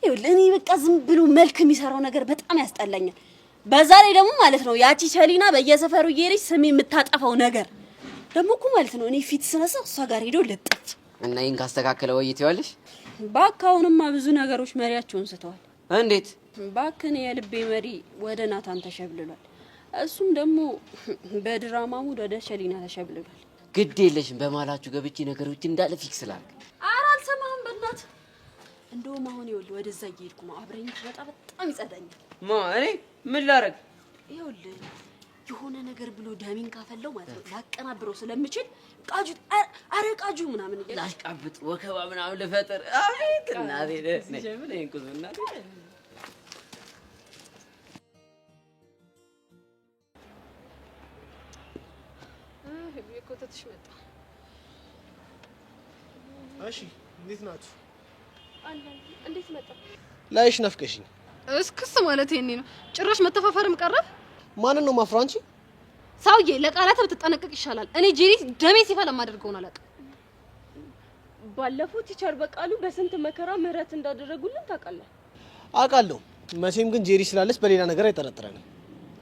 ይኸውልህ እኔ በቃ ዝም ብሎ መልክ የሚሰራው ነገር በጣም ያስጠላኛል። በዛ ላይ ደግሞ ማለት ነው ያቺ ቸሊና በየሰፈሩ እየሄደች ስሜ የምታጠፋው ነገር ደግሞ እኮ ማለት ነው እኔ ፊት ስነሳ እሷ ጋር ሄዶ ልጥፍ እና ይሄን ካስተካከለ ወይ ትይዋለሽ? ባካውንማ ብዙ ነገሮች መሪያቸውን ስተዋል። እንዴት? ባክን የልቤ መሪ ወደ ናታን ተሸብልሏል። እሱም ደግሞ በድራማ ሙድ ወደ ቸሊና ተሸብልሏል። ግድ የለሽም በማላችሁ ገብቼ ነገሮች እንዳለ ፊክስ ላድርግ። ኧረ አልሰማህም በእናትህ። እንደውም አሁን ይኸውልህ ወደዛ እየሄድኩ ነው። አብረኝ በጣም ይጸዳኛል። እኔ ምን ላደርግ? ይኸውልህ የሆነ ነገር ብሎ ዳሚን ካፈለው ማለት ነው ላቀናብረው ስለምችል ቃጁ አረ ቃጁ ምናምን ላሽቃብጥ ወከባ ምናምን ልፈጥር። አቤት እናቴ ደስ ጀምን እንኩዝ እናቴ የኮተትሽ መጣ። እሺ እንዴት ናችሁ? እንዴት መጣ? ላይሽ ናፍቀሽኝ። እስክስ ማለት ይሄኔ ነው። ጭራሽ መተፋፈርም ቀረ። ማንን ነው ማፍራው? አንቺ ሰውዬ ለቃላት ብትጠነቀቅ ይሻላል። እኔ ጄሪ ደሜ ሲፈላ ማደርገውን አላውቅም። ባለፈው ቲቸር በቃሉ በስንት መከራ ምህረት እንዳደረጉልን ታውቃለህ? አውቃለሁ። መቼም ግን ጄሪ ስላለች በሌላ ነገር አይጠረጥረንም።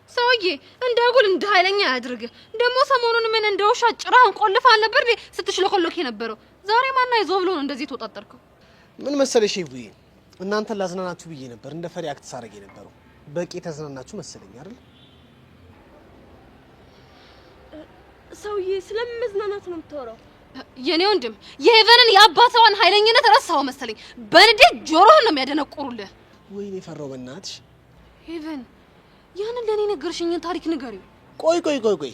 ሰውዬ እንዳጉል እንደ ኃይለኛ ያድርግ። ደግሞ ሰሞኑን ምን እንደውሻ ጭራህን ቆልፋ አልነበር ስትሽለኮለክ የነበረው? ዛሬ ማና ይዞ ብሎ ነው እንደዚህ ተወጣጣርከው? ምን መሰለሽ ይቡዬ፣ እናንተ ላዝናናችሁ ብዬ ነበር እንደ ፈሪ አክት ሳረግ የነበረው። በቂ ተዝናናችሁ መሰለኝ አይደል? ሰውዬ ስለምን መዝናናት ነው የምታወራው? የኔ ወንድም የሄቨንን የአባቷን ኃይለኝነት ረሳው መሰለኝ። በንዴት ጆሮህን ነው የሚያደነቁሩልህ። ወይኔ ፈራው በእናትሽ። ሄቨን ያንን ለኔ ነገርሽኝን ታሪክ ንገሪው። ቆይ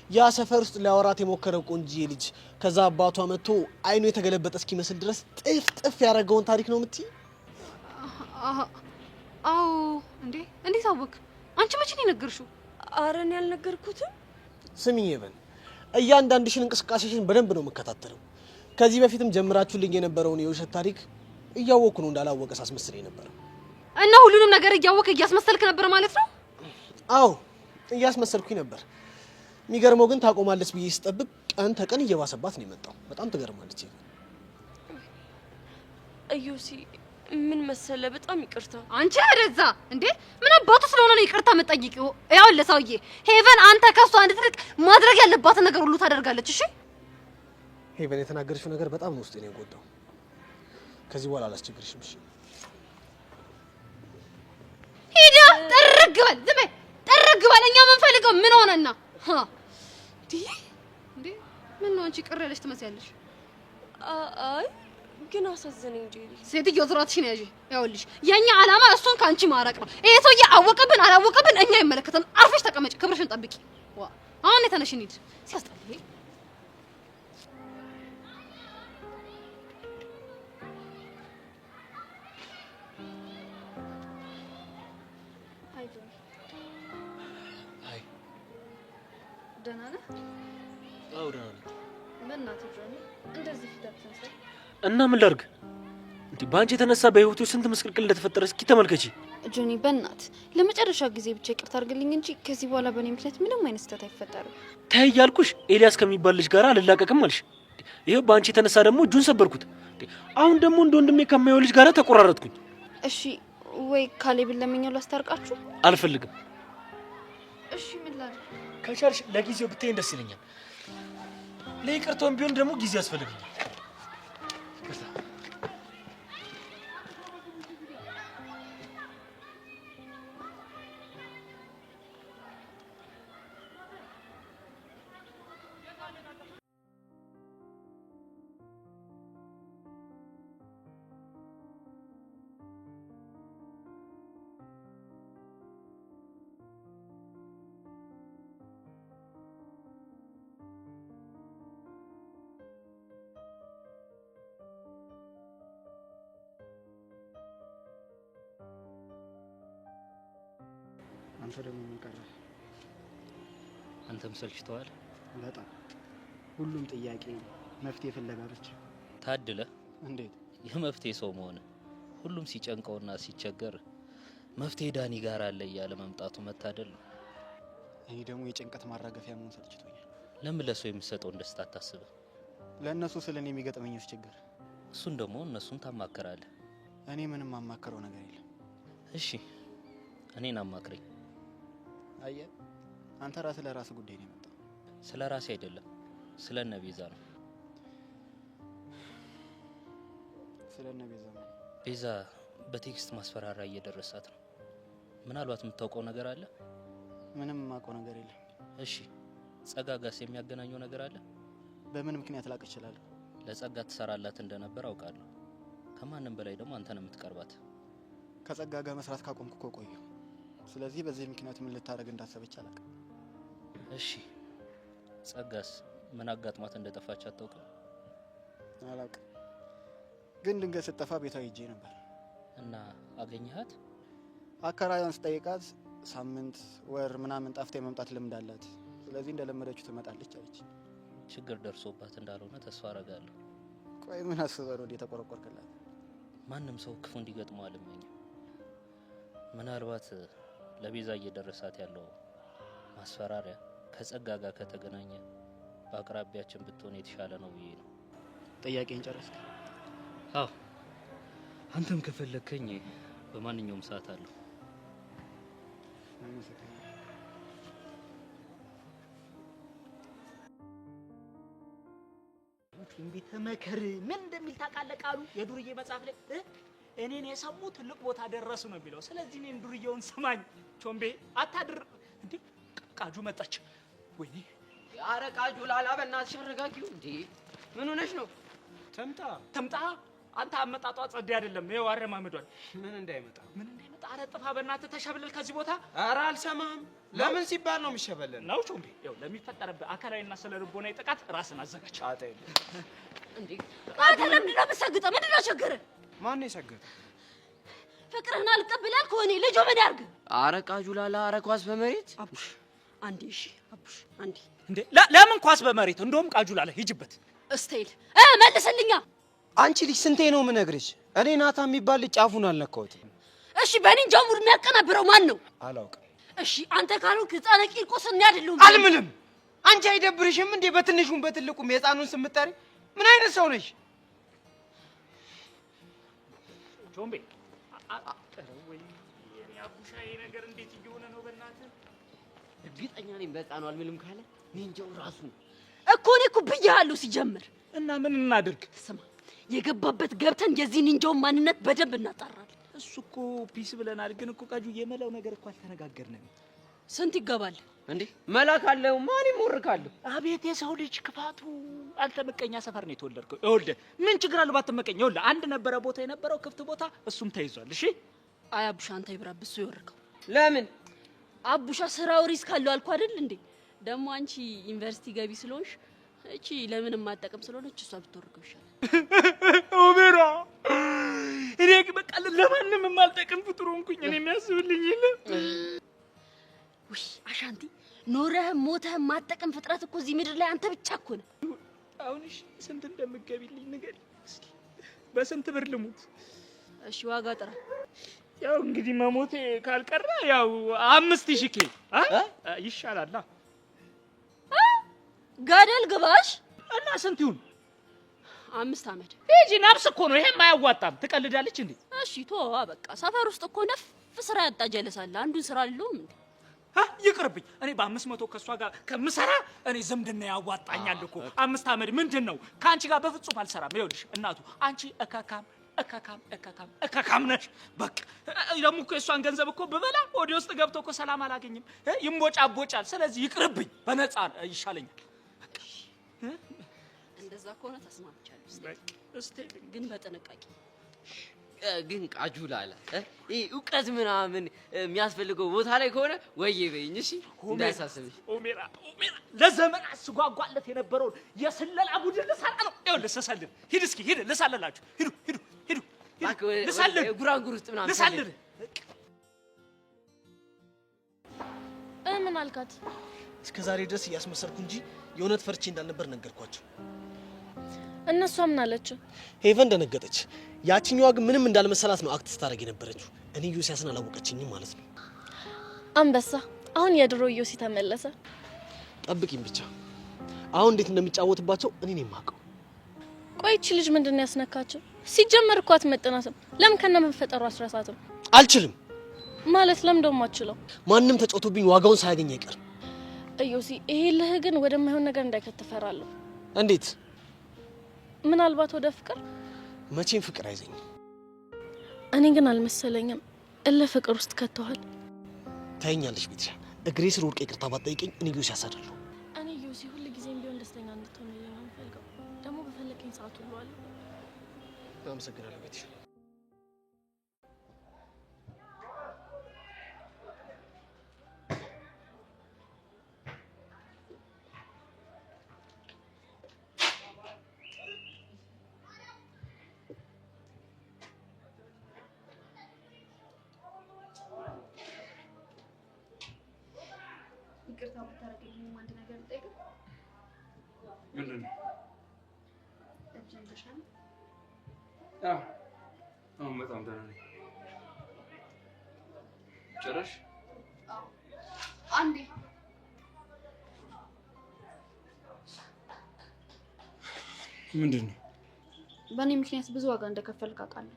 ያ ሰፈር ውስጥ ሊያወራት የሞከረው ቆንጂዬ ልጅ ከዛ አባቷ መጥቶ አይኑ የተገለበጠ እስኪመስል ድረስ ጥፍ ያደረገውን ታሪክ ነው የምትይ? አዎ። እንዴት አወቅ? አንቺ መቼ ነው የነገርሽው? ኧረ እኔ አልነገርኩትም። ስሚኝ ሄቨን፣ እያንዳንድሽን እንቅስቃሴሽን በደንብ ነው የምከታተለው። ከዚህ በፊትም ጀምራችሁልኝ የነበረውን የውሸት ታሪክ እያወቅኩ ነው እንዳላወቀ ሳስመስል ነበር። እና ሁሉንም ነገር እያወቅህ እያስመሰልክ ነበር ማለት ነው? አዎ እያስመሰልኩኝ ነበር። የሚገርመው ግን ታቆማለች ብዬ ስጠብቅ ቀን ተቀን እየባሰባት ነው የመጣው። በጣም ትገርማለች። እዩሲ ምን መሰለ፣ በጣም ይቅርታ። አንቺ አደዛ ምን አባቱ ስለሆነ ነው ይቅርታ መጠይቂው? ያው ለሰውዬ ሄቨን አንተ ከሷ እንድትርቅ ማድረግ ያለባትን ነገር ሁሉ ታደርጋለች። እሺ ሄቨን የተናገረችው ነገር በጣም ነው ውስጤን የጎዳው። ከዚህ በኋላ አላስቸግርሽም። እሺ ሂዳ ጥርግ በል፣ ዝም በይ ጥርግ በል። እኛ የምንፈልገው ምን ሆነና ምን ነው አንቺ ቅር ያለሽ ትመስያለሽ? አይ ግን አሳዘነኝ እንጂ ሴትዮ ዙራትሽን ያዢ። ያውልሽ የኛ አላማ እሱን ካንቺ ማራቅ ነው። ይሄ ሰውዬ አወቀብን አላወቀብን እኛ ይመለከተን። አርፈሽ ተቀመጪ፣ ክብርሽን ጠብቂ። አሁን የተነሽ እንሂድ። ሲያስጠላኝ ደህና ነህ? አዎ ደህና ነኝ። በእናትህ ጆኒ እንደዚህ ፊት አትንሰል። እና ምን ላድርግ? በአንቺ የተነሳ በህይወቱ ስንት ምስቅልቅል እንደተፈጠረ እስኪ ተመልከቺ። ጆኒ በእናትህ ለመጨረሻ ጊዜ ብቻ ይቅርታ አድርግልኝ እንጂ ከዚህ በኋላ በእኔ ምክንያት ምንም አይነት ስህተት አይፈጠርም። ተይ ያልኩሽ ኤልያስ ከሚባል ልጅ ጋር አልላቀቅም አልሽ። ይሄው በአንቺ የተነሳ ደግሞ እጁን ሰበርኩት። አሁን ደግሞ እንደ ወንድሜ ከማየው ልጅ ጋር ተቆራረጥኩኝ። እሺ ወይ ካሌብን ለምኛው ላስታርቃችሁ? አልፈልግም። እሺ ምን ላድርግ? ከቻልሽ ለጊዜው ብትይኝ ደስ ይለኛል። ለይቅርታውም ቢሆን ደግሞ ጊዜ ያስፈልገኛል። አንተ ደግሞ ምን ቀረ? አንተም ሰልችተዋል በጣም። ሁሉም ጥያቄ መፍትሄ ፍለጋ ብቻ። ታድለ እንዴት የመፍትሄ ሰው መሆን። ሁሉም ሲጨንቀውና ሲቸገር መፍትሄ ዳኒ ጋር አለ እያለ መምጣቱ መታደል ነው። እኔ ደግሞ የጭንቀት ማራገፊያ መሆን ሰልችቶኛል። ለምን ለሰው የምትሰጠውን ደስታ አታስብም? ለእነሱ ስለኔ የሚገጥመኝ ችግር እሱን ደግሞ እነሱን ታማከራለህ። እኔ ምንም ማማከረው ነገር የለም። እሺ እኔን አማክረኝ። አየህ አንተ ራስህ ለራስህ ጉዳይ ነው የመጣው። ስለ ራሴ አይደለም ስለ እነ ቤዛ ነው። ስለ እነ ቤዛ ነው። ቤዛ በቴክስት ማስፈራሪያ እየደረሳት ነው። ምናልባት የምታውቀው ነገር አለ? ምንም የማውቀው ነገር የለም። እሺ ጸጋ ጋርስ የሚያገናኘው ነገር አለ? በምን ምክንያት ላቅ እችላለሁ? ለጸጋ ትሰራላት እንደነበር አውቃለሁ። ከማንም በላይ ደግሞ አንተ ነው የምትቀርባት። ከጸጋ ጋር መስራት ካቆምኩ እኮ ቆየሁ። ስለዚህ በዚህ ምክንያት ምን ልታረግ እንዳሰበች አላውቅም። እሺ ጸጋስ ምን አጋጥሟት እንደጠፋች አታውቅም? አላውቅም፣ ግን ድንገት ስትጠፋ ቤቷ ሄጄ ነበር እና አገኘሃት? አከራዩን ስጠይቃት ሳምንት ወር ምናምን ጠፍታ የመምጣት ልምድ አላት። ስለዚህ እንደለመደችው ትመጣለች አለች። ችግር ደርሶባት እንዳልሆነ ተስፋ አረጋለሁ። ቆይ ምን አስበህ ነው የተቆረቆርክላት? ማንም ሰው ክፉ እንዲገጥመው አልመኝም። ምናልባት ለቤዛ እየደረሳት ያለው ማስፈራሪያ ከጸጋ ጋር ከተገናኘ በአቅራቢያችን ብትሆን የተሻለ ነው ብዬ ነው። ጥያቄን ጨረስክ? አዎ አንተም ከፈለከኝ በማንኛውም ሰዓት አለው። ቾምቤ ተመከር። ምን እንደሚል ታውቃለህ? ቃሉ የዱርዬ መጽሐፍ ላይ እኔን የሰሙ ትልቅ ቦታ ደረሱ ነው የሚለው። ስለዚህ እኔን ዱርዬውን ስማኝ ቾምቤ፣ አታድር። እንዴ ቃጁ መጣች። ወይኔ ኧረ ቃጁ ላላ በእናትሽ አረጋጊው። እንዴ ምን ሆነሽ ነው? ተምጣ አንተ አመጣጧ ጸዴ አይደለም። ይኸው አረማምዷል። ምን እንዳይመጣ ኧረ ጥፋ በእናትህ ተሸብለል ከዚህ ቦታ። ኧረ አልሰማህም። ለምን ሲባል ነው የሚሸበለል? ነው ቾምቤ፣ ይኸው ለሚፈጠርብህ አካላዊና ስነ ልቦናዊ ጥቃት ራስን አዘጋጅ። እንዴ አንተ ለምንድን ነው የምትሰግጠው? ምንድን ነው ችግርህ? ማን ነው የሰገጠው? ፍቅርህን አልቀበላል ከሆነ ልጁ ምን ያርግ? ኧረ ቃጁ ላላ፣ ኧረ ኳስ በመሬት አቡሽ አንዴ። እሺ አቡሽ አንዴ። እንዴ ለምን ኳስ በመሬት? እንደውም ቃጁ ላላ ሂጅበት። እስቴል መልስልኛ። አንቺ ልጅ ስንቴ ነው የምነግርሽ? እኔ ናታ የሚባል ልጅ ጫፉን አልነካሁትም። እሺ በኒንጃ ሙድ የሚያቀናብረው ማን ነው? አላውቅም። እሺ አንተ ካልሆንክ ሕፃነ ቂርቆስ እኔ አይደለሁም። አልምልም። አንቺ አይደብርሽም እንዴ በትንሹም በትልቁም የሕፃኑን ስም የምትጠሪ? ምን አይነት ሰው ነሽ? ቾምቤ ወይ የኔ አቡሻዬ ነገር እንዴት እየሆነ ነው? በእናትህ እርግጠኛ ነኝ በሕፃኑ አልምልም ካለ ኒንጃው ራሱ ነው እኮ። እኔ እኮ ብዬሃለሁ ሲጀምር። እና ምን እናድርግ? ስማ የገባበት ገብተን የዚህ ኒንጃውን ማንነት በደንብ እናጣራለን። እሱ እኮ ፒስ ብለናል፣ ግን እኮ ቃጁ የመላው ነገር እኮ አልተነጋገርንም። ስንት ይገባል እንዴ? መላክ አለው ማን ይሞርካለሁ? አቤት የሰው ልጅ ክፋቱ። አንተ ምቀኛ ሰፈር ነው የተወለድከው። ይኸውልህ ምን ችግር አለው ባትመቀኝ? ይኸውልህ አንድ ነበረ ቦታ የነበረው ክፍት ቦታ፣ እሱም ተይዟል። እሺ አይ አቡሻ አንተ ይብራብሱ ይወርከው። ለምን አቡሻ ስራው ሪስክ አለው አልኩ አይደል እንዴ? ደግሞ አንቺ ዩኒቨርሲቲ ገቢ ስለሆንሽ እቺ ለምንም ማጠቀም ስለሆነች እሷ ብትወርከው ይሻላል። ኦሜራ እኔ በቃ ለማንም የማልጠቅም ፍጡር ሆንኩኝ። እኔ የሚያስብልኝ የለም። ውይ አሻንቲ ኖረህም ሞተህም ማጠቀም ፍጥረት እኮ እዚህ ምድር ላይ አንተ ብቻ እኮ ነህ። አሁን እሺ ስንት እንደምትገቢልኝ ንገሪኝ እስኪ። በስንት ብር ልሙት? እሺ ዋጋ ጥራ። ያው እንግዲህ መሞቴ ካልቀረ ያው 5000 ኬ ይሻላል። ገደል ግባሽ እና ስንት ይሁን? 5 ዓመት ሂጂ። ናብስ እኮ ነው ይሄም አያዋጣም። ትቀልዳለች እንዴ? እሺ ተወዋ በቃ። ሰፈር ውስጥ እኮ ነፍ ስራ ያጣ ጀለሳለ አንዱን ስራ አለውም እንዴ? ይቅርብኝ። እኔ በ500 ከሷ ጋር ከምሰራ እኔ ዝምድና ያዋጣኛል እኮ። 5 ዓመት ምንድነው? ከአንቺ ጋር በፍጹም አልሰራም። ይኸውልሽ እናቱ አንቺ እካካም ነሽ። በቃ ደግሞ እኮ የሷን ገንዘብ እኮ ብበላ ወዲ ውስጥ ገብቶ እኮ ሰላም አላገኝም። ይንቦጫቦጫል። ስለዚህ ይቅርብኝ፣ በነፃ ይሻለኛል። እንደዛ ከሆነ ተስማምቻለሁ። እስቲ ግን በጥንቃቄ ግን ቃጁ ላላ እውቀት ምናምን የሚያስፈልገው ቦታ ላይ ከሆነ ወይ በይኝ። እሺ እንዳያሳስብሽ። ኦሜራ ለዘመናት ስጓጓለት የነበረውን የስለላ ቡድን ልሰራ ነው። ይኸውልህ ልሰልል። ሂድ እስኪ ሂድ፣ ልሰልላችሁ። ሂዱ ልሰልል። ጉራንጉር ውስጥ ምናምን ልሰልል። ምን አልካት? እስከ ዛሬ ድረስ እያስመሰልኩ እንጂ የእውነት ፈርቼ እንዳልነበር ነገርኳቸው። እነሷ ምን አለችው? ሄቨን ደነገጠች። ያቺኛዋ ግን ምንም እንዳልመሰላት ነው አክት ስታደርግ የነበረችው። እኔ ዮሲያስን አላወቀችኝም ማለት ነው። አንበሳ አሁን የድሮ ዮሲ ተመለሰ። ጠብቂኝ ብቻ። አሁን እንዴት እንደሚጫወትባቸው እኔ ነኝ የማውቀው። ቆይቺ ልጅ ምንድነው ያስነካቸው? ሲጀመር እኮ አትመጥናትም። ለምን ከነ መፈጠሩ አስራሳትም? አልችልም ማለት ለምን ደሞ አትችለው? ማንም ተጫውቶብኝ ዋጋውን ሳያገኝ አይቀርም። ዮሲ ይሄ ልህ ግን ወደማይሆን ነገር እንዳይከተፈራለሁ። እንዴት? ምናልባት ወደ ፍቅር? መቼም ፍቅር አይዘኝም። እኔ ግን አልመሰለኝም። ፍቅር ውስጥ ከተዋል። ታይኛለሽ ቤትሻ፣ እግሬ ስር ወድቄ ይቅርታ ባትጠይቀኝ እኔ ዮሲ ያሳደለሁ። እኔ ዮሲ ሁሉ ጊዜም ቢሆን ደስተኛ እንድትሆን ነው የምፈልገው። ደግሞ በፈለከኝ ሰዓት ሁሉ አለ። አመሰግናለሁ ቤትሻ። ይቅርታ ብታረግልኝ አንድ ነገር ልጠይቅህ። ምንድን ነው? እጅን ተሻለ? አሁን በጣም ደህና ነኝ። ጭራሽ አንዴ ምንድን ነው? በእኔ ምክንያት ብዙ ዋጋ እንደከፈልክ አውቃለሁ፣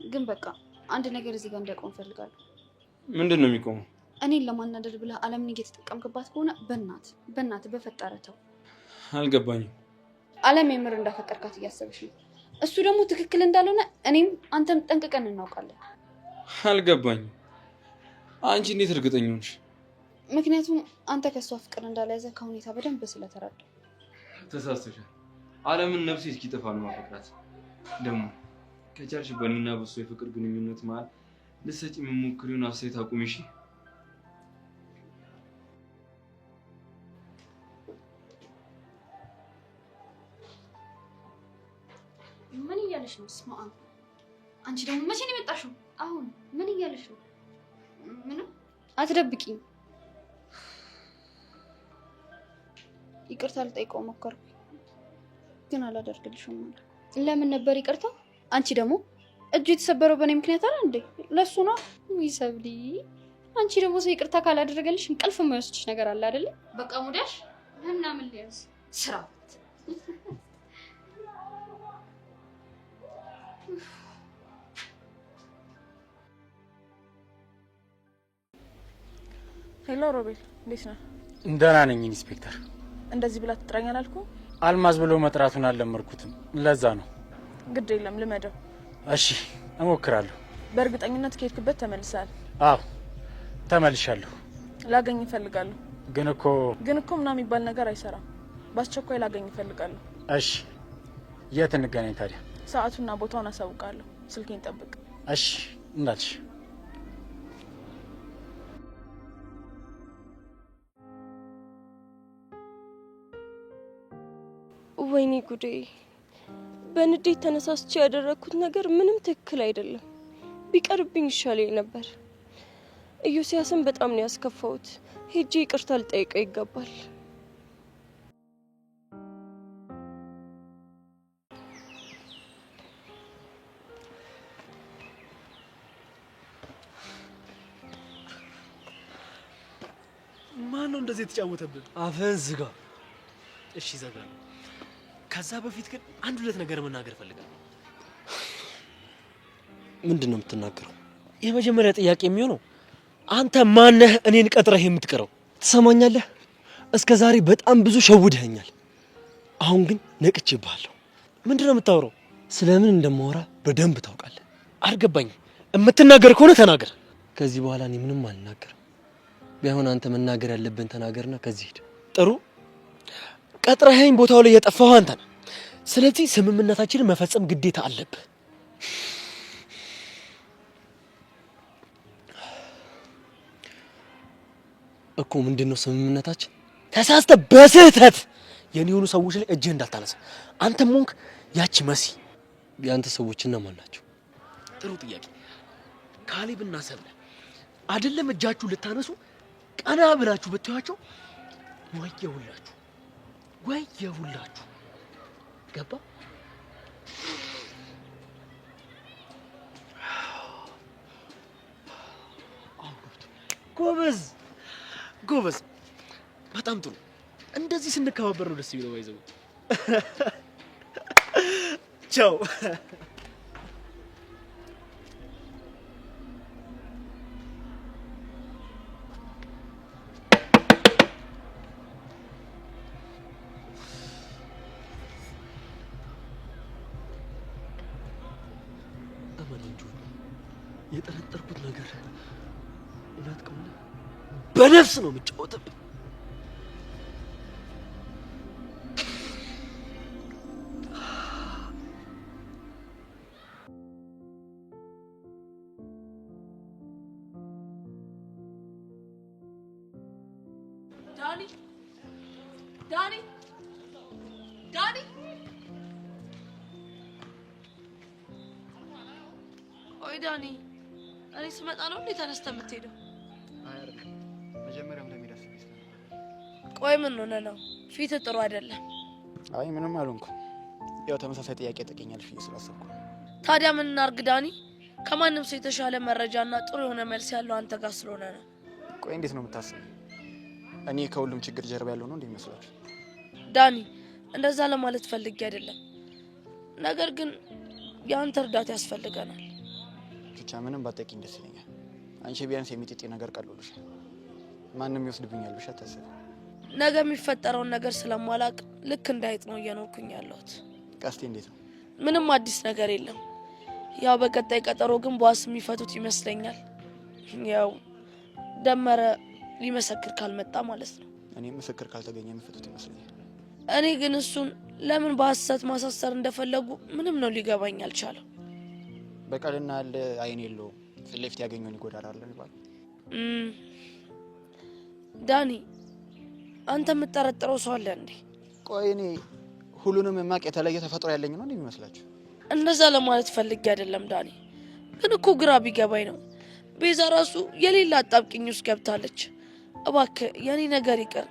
ግን በቃ አንድ ነገር እዚህ ጋር እንዳይቆም ፈልጋለሁ። ምንድን ነው የሚቆመው? እኔን ለማናደድ ብለህ ዓለምን እየተጠቀምክባት ከሆነ በእናት በፈጠረ ተው። አልገባኝም። አለም የምር እንዳፈቀርካት እያሰበሽ ነው። እሱ ደግሞ ትክክል እንዳልሆነ እኔም አንተም ጠንቅቀን እናውቃለን። አልገባኝም። አንቺ እንዴት እርግጠኛ ሆንሽ? ምክንያቱም አንተ ከሷ ፍቅር እንዳልያዘ ከሁኔታ በደንብ ስለተረዳ። ተሳስተሻል። አለምን ነፍሴ እስኪጠፋ ነው ማፈቅራት። ደግሞ ከቻልሽ በእኔና በሱ የፍቅር ግንኙነት መሀል ልትሰጪ የምሞክሪውን አስተያየት አቁሚ እሺ? ምን እያለሽ ነው? ስማ አንቺ ደግሞ መቼ ነው የመጣሽው? አሁን ምን እያለሽ ነው? ምንም አትደብቂኝ። ይቅርታ ልጠይቀው ሞከርኩ ግን አላደርግልሽም ማለት። ለምን ነበር ይቅርታ? አንቺ ደግሞ እጁ የተሰበረው በእኔ ምክንያት አይደል እንዴ? ለሱ ነው ይሰብሊ። አንቺ ደግሞ ሰው ይቅርታ ካላደረገልሽ እንቅልፍ የማይወስድሽ ነገር አለ አይደል? በቃ ሙዳሽ እና ምን ሊያዝ ስራ ሄሎ ሮቤል፣ እንዴት ነህ? ደህና ነኝ ኢንስፔክተር። እንደዚህ ብላ ትጥራኛል አልኩ። አልማዝ ብሎ መጥራቱን አልለመድኩትም፣ ለዛ ነው። ግድ የለም ልመደው። እሺ እሞክራለሁ። በእርግጠኝነት ከሄድክበት ተመልሰሃል? አዎ ተመልሻለሁ። ላገኝ እፈልጋለሁ። ግን እኮ ምናምን የሚባል ነገር አይሰራም። በአስቸኳይ ላገኝ እፈልጋለሁ። እሺ የት እንገናኝ ታዲያ? ሰዓቱና ቦታውን አሳውቃለሁ። ስልኬን ጠብቅ። እሺ እንዳልሽ። ወይኔ ጉዴ! በንዴት ተነሳስቼ ያደረኩት ነገር ምንም ትክክል አይደለም። ቢቀርብኝ ይሻለኝ ነበር። ኢዮስያስን በጣም ነው ያስከፋሁት። ሄጄ ይቅርታ ልጠይቀው ይገባል። ማን ነው እንደዚህ የተጫወተብን? አፍህን ዝጋ። እሺ ዘጋለሁ። ከዛ በፊት ግን አንድ ሁለት ነገር መናገር ፈልጋለሁ። ምንድን ነው የምትናገረው? የመጀመሪያ ጥያቄ የሚሆነው አንተ ማነህ እኔን ቀጥረህ የምትቀረው? ትሰማኛለህ? እስከ ዛሬ በጣም ብዙ ሸውደኸኛል። አሁን ግን ነቅቼብሃለሁ። ምንድን ነው የምታወራው? ስለምን እንደማወራ በደንብ ታውቃለህ። አልገባኝም። የምትናገር ከሆነ ተናገር። ከዚህ በኋላ እኔ ምንም አልናገርም። ቢሆን አንተ መናገር ያለብን ተናገርና ከዚህ ሂድ። ጥሩ። ቀጥረኸኝ ቦታው ላይ የጠፋኸው አንተ ነህ። ስለዚህ ስምምነታችንን መፈጸም ግዴታ አለብህ። እኮ ምንድነው ስምምነታችን? ተሳስተህ በስህተት የኔ የሆኑ ሰዎች ላይ እጅህ እንዳታነሳ። አንተም ሆንክ ያቺ መሲ። የአንተ ሰዎች እነማን ናቸው? ጥሩ ጥያቄ። ካሌብና ሰብለ አይደለም እጃችሁ ልታነሱ ቀና ብላችሁ ብትያቸው ወየሁላችሁ፣ ወየሁላችሁ። ገባ? ጎበዝ ጎበዝ፣ በጣም ጥሩ። እንደዚህ ስንከባበር ነው ደስ የሚለው። ባይዘው ቻው። የጠረጠርኩት ነገር እውነት ከሆነ በነፍስ ነው የምጫወተብህ። ዳኒ ዳኒ ዳኒ! ቆይ ዳኒ፣ እኔ ስመጣ ነው እንዴ ተነስተህ የምትሄደው? አይ አይደለም፣ መጀመሪያም ለመሄድ አስቤ ስለነበር። ቆይ ምን ሆነ ነው? ፊትህ ጥሩ አይደለም። አይ ምንም አልሆንኩም። ያው ተመሳሳይ ጥያቄ ጠይቀኛለሽ ብዬ ስላሰብኩ። ታዲያ ምን እናርግ ዳኒ? ከማንም ሰው የተሻለ መረጃና ጥሩ የሆነ መልስ ያለው አንተ ጋር ስለሆነ ነው። ቆይ እንዴት ነው የምታስበው? እኔ ከሁሉም ችግር ጀርባ ያለው ነው እንዴ ይመስላችሁ? ዳኒ፣ እንደዛ ለማለት ፈልጌ አይደለም። ነገር ግን የአንተ እርዳታ ያስፈልገናል። ብቻ ምንም ባጠቂኝ ደስ ይለኛል። አንቺ ቢያንስ የሚጥጤ ነገር ቀሎልሻል። ማንም ይወስድብኛል ብቻ አታስቢ። ነገ የሚፈጠረውን ነገር ስለማላቅ ልክ እንዳይጥ ነው እየኖርኩኝ ያለሁት። ቀስቴ እንዴት ነው? ምንም አዲስ ነገር የለም። ያው በቀጣይ ቀጠሮ ግን በዋስ የሚፈቱት ይመስለኛል። ያው ደመረ ሊመሰክር ካልመጣ ማለት ነው። እኔ ምስክር ካልተገኘ የሚፈቱት ይመስለኛል። እኔ ግን እሱን ለምን በሐሰት ማሳሰር እንደፈለጉ ምንም ነው ሊገባኝ አልቻለም። በቀልና ያለ አይን የለውም ፊት ለፊት ያገኘውን ይጎዳራል ይባል። ዳኒ አንተ የምትጠረጥረው ሰው አለ እንዴ? ቆይ እኔ ሁሉንም የማቅ የተለየ ተፈጥሮ ያለኝ ነው እንደሚመስላችሁ? እንደዛ ለማለት ፈልጌ አይደለም ዳኒ፣ ግን እኮ ግራ ቢገባኝ ነው። ቤዛ ራሱ የሌላ አጣብቂኝ ውስጥ ገብታለች። እባክህ የኔ ነገር ይቅር፣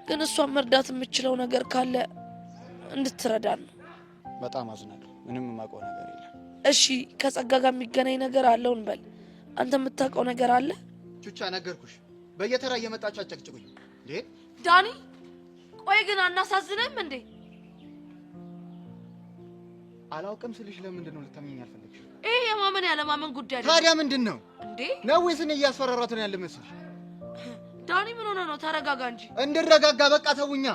ግን እሷን መርዳት የምችለው ነገር ካለ እንድትረዳን ነው። በጣም አዝናለሁ። ምንም የማውቀው ነገር የለም። እሺ ከጸጋ ጋር የሚገናኝ ነገር አለው እንበል። አንተ የምታውቀው ነገር አለ? ቹቻ ነገርኩሽ። በየተራ እየመጣችሁ አጨቅጭቁኝ እንዴ? ዳኒ ቆይ ግን አናሳዝንም እንዴ? አላውቅም ስልሽ ለምንድን ነው ልታምኚኝ አልፈለግሽም? ይሄ የማመን ያለማመን ጉዳይ አይደለም። ታዲያ ምንድን ነው እንዴ? ነው ወይስ እኔ እያስፈራራት ነው ያለ መስልሽ? ዳኒ ምን ሆነ ነው? ተረጋጋ እንጂ። እንድረጋጋ በቃ ተውኛ።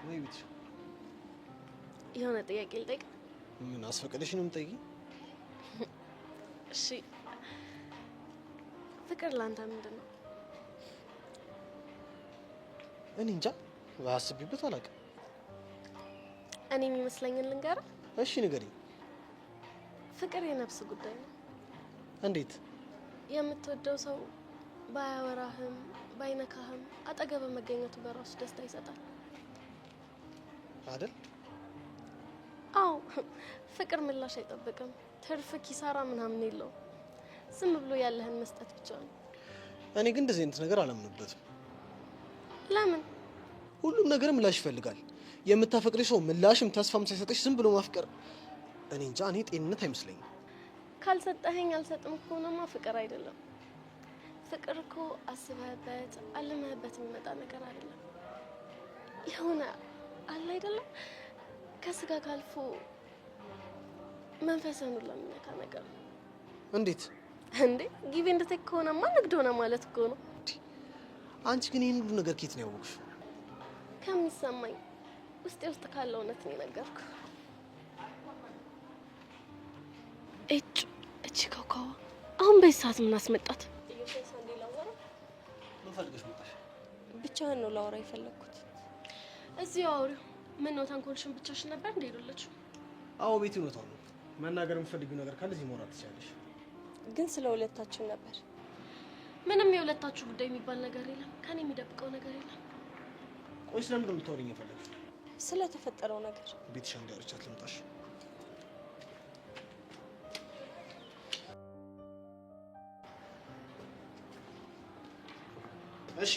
ወይ ብቻ የሆነ ጥያቄ ልጠይቅ? ምን አስፈቀደሽ ነው የምጠይቂ? እሺ ፍቅር ላንተ ምንድን ነው? እኔ እንጃ አስቤበት አላውቅም። እኔ የሚመስለኝን ልንገርህ? እሺ ንገሪኝ። ፍቅር የነፍስ ጉዳይ ነው። እንዴት? የምትወደው ሰው ባያወራህም ባይነካህም አጠገብ መገኘቱ በራሱ ደስታ ይሰጣል አይደል? አዎ ፍቅር ምላሽ አይጠብቅም። ትርፍ ኪሳራ ምናምን የለውም። ዝም ብሎ ያለህን መስጠት ብቻ ነው። እኔ ግን እንደዚህ አይነት ነገር አላምንበትም። ለምን? ሁሉም ነገር ምላሽ ይፈልጋል። የምታፈቅሪ ሰው ምላሽም ተስፋም ሳይሰጥሽ ዝም ብሎ ማፍቀር እኔ እንጃ፣ እኔ ጤንነት አይመስለኝም። ካልሰጠኸኝ አልሰጥም ከሆነማ ፍቅር አይደለም። ፍቅር እኮ አስበህበት አልመህበት የሚመጣ ነገር አይደለም። የሆነ አለ አይደለም ከስጋ ካልፎ መንፈስን ሁሉ የሚነካ ነገር ነው። እንዴት እንዴ? ጊቭ ኤንድ ቴክ ከሆነማ ንግድ ሆነ ማለት እኮ ነው። አንቺ ግን ይሄን ሁሉ ነገር ከየት ነው ያወቅሽው? ከሚሰማኝ ውስጤ ውስጥ ካለው እውነት ነው የነገርኩህ። እቺ ኮኮዋ አሁን በዚህ ሰዓት ምን አስመጣት? ምን ፈልገሽ መጣሽ? ብቻህን ነው ላወራ የፈለግኩት። እዚህ አውሪው። ምን ነው ተንኮልሽን ብቻሽን ነበር እንደ ሄደለችው? አዎ ቤት ነው። መናገር የምትፈልጊው ነገር ካለ እዚህ ማውራት ትችላለሽ። ግን ስለ ሁለታችን ነበር። ምንም የሁለታችሁ ጉዳይ የሚባል ነገር የለም። ከኔ የሚደብቀው ነገር የለም። ቆይ ስለምንድን ነው የምታወሪኝ የፈለግሽው? ስለተፈጠረው ነገር። ቤትሽ እንዳወርቻት ልምጣሽ። እሺ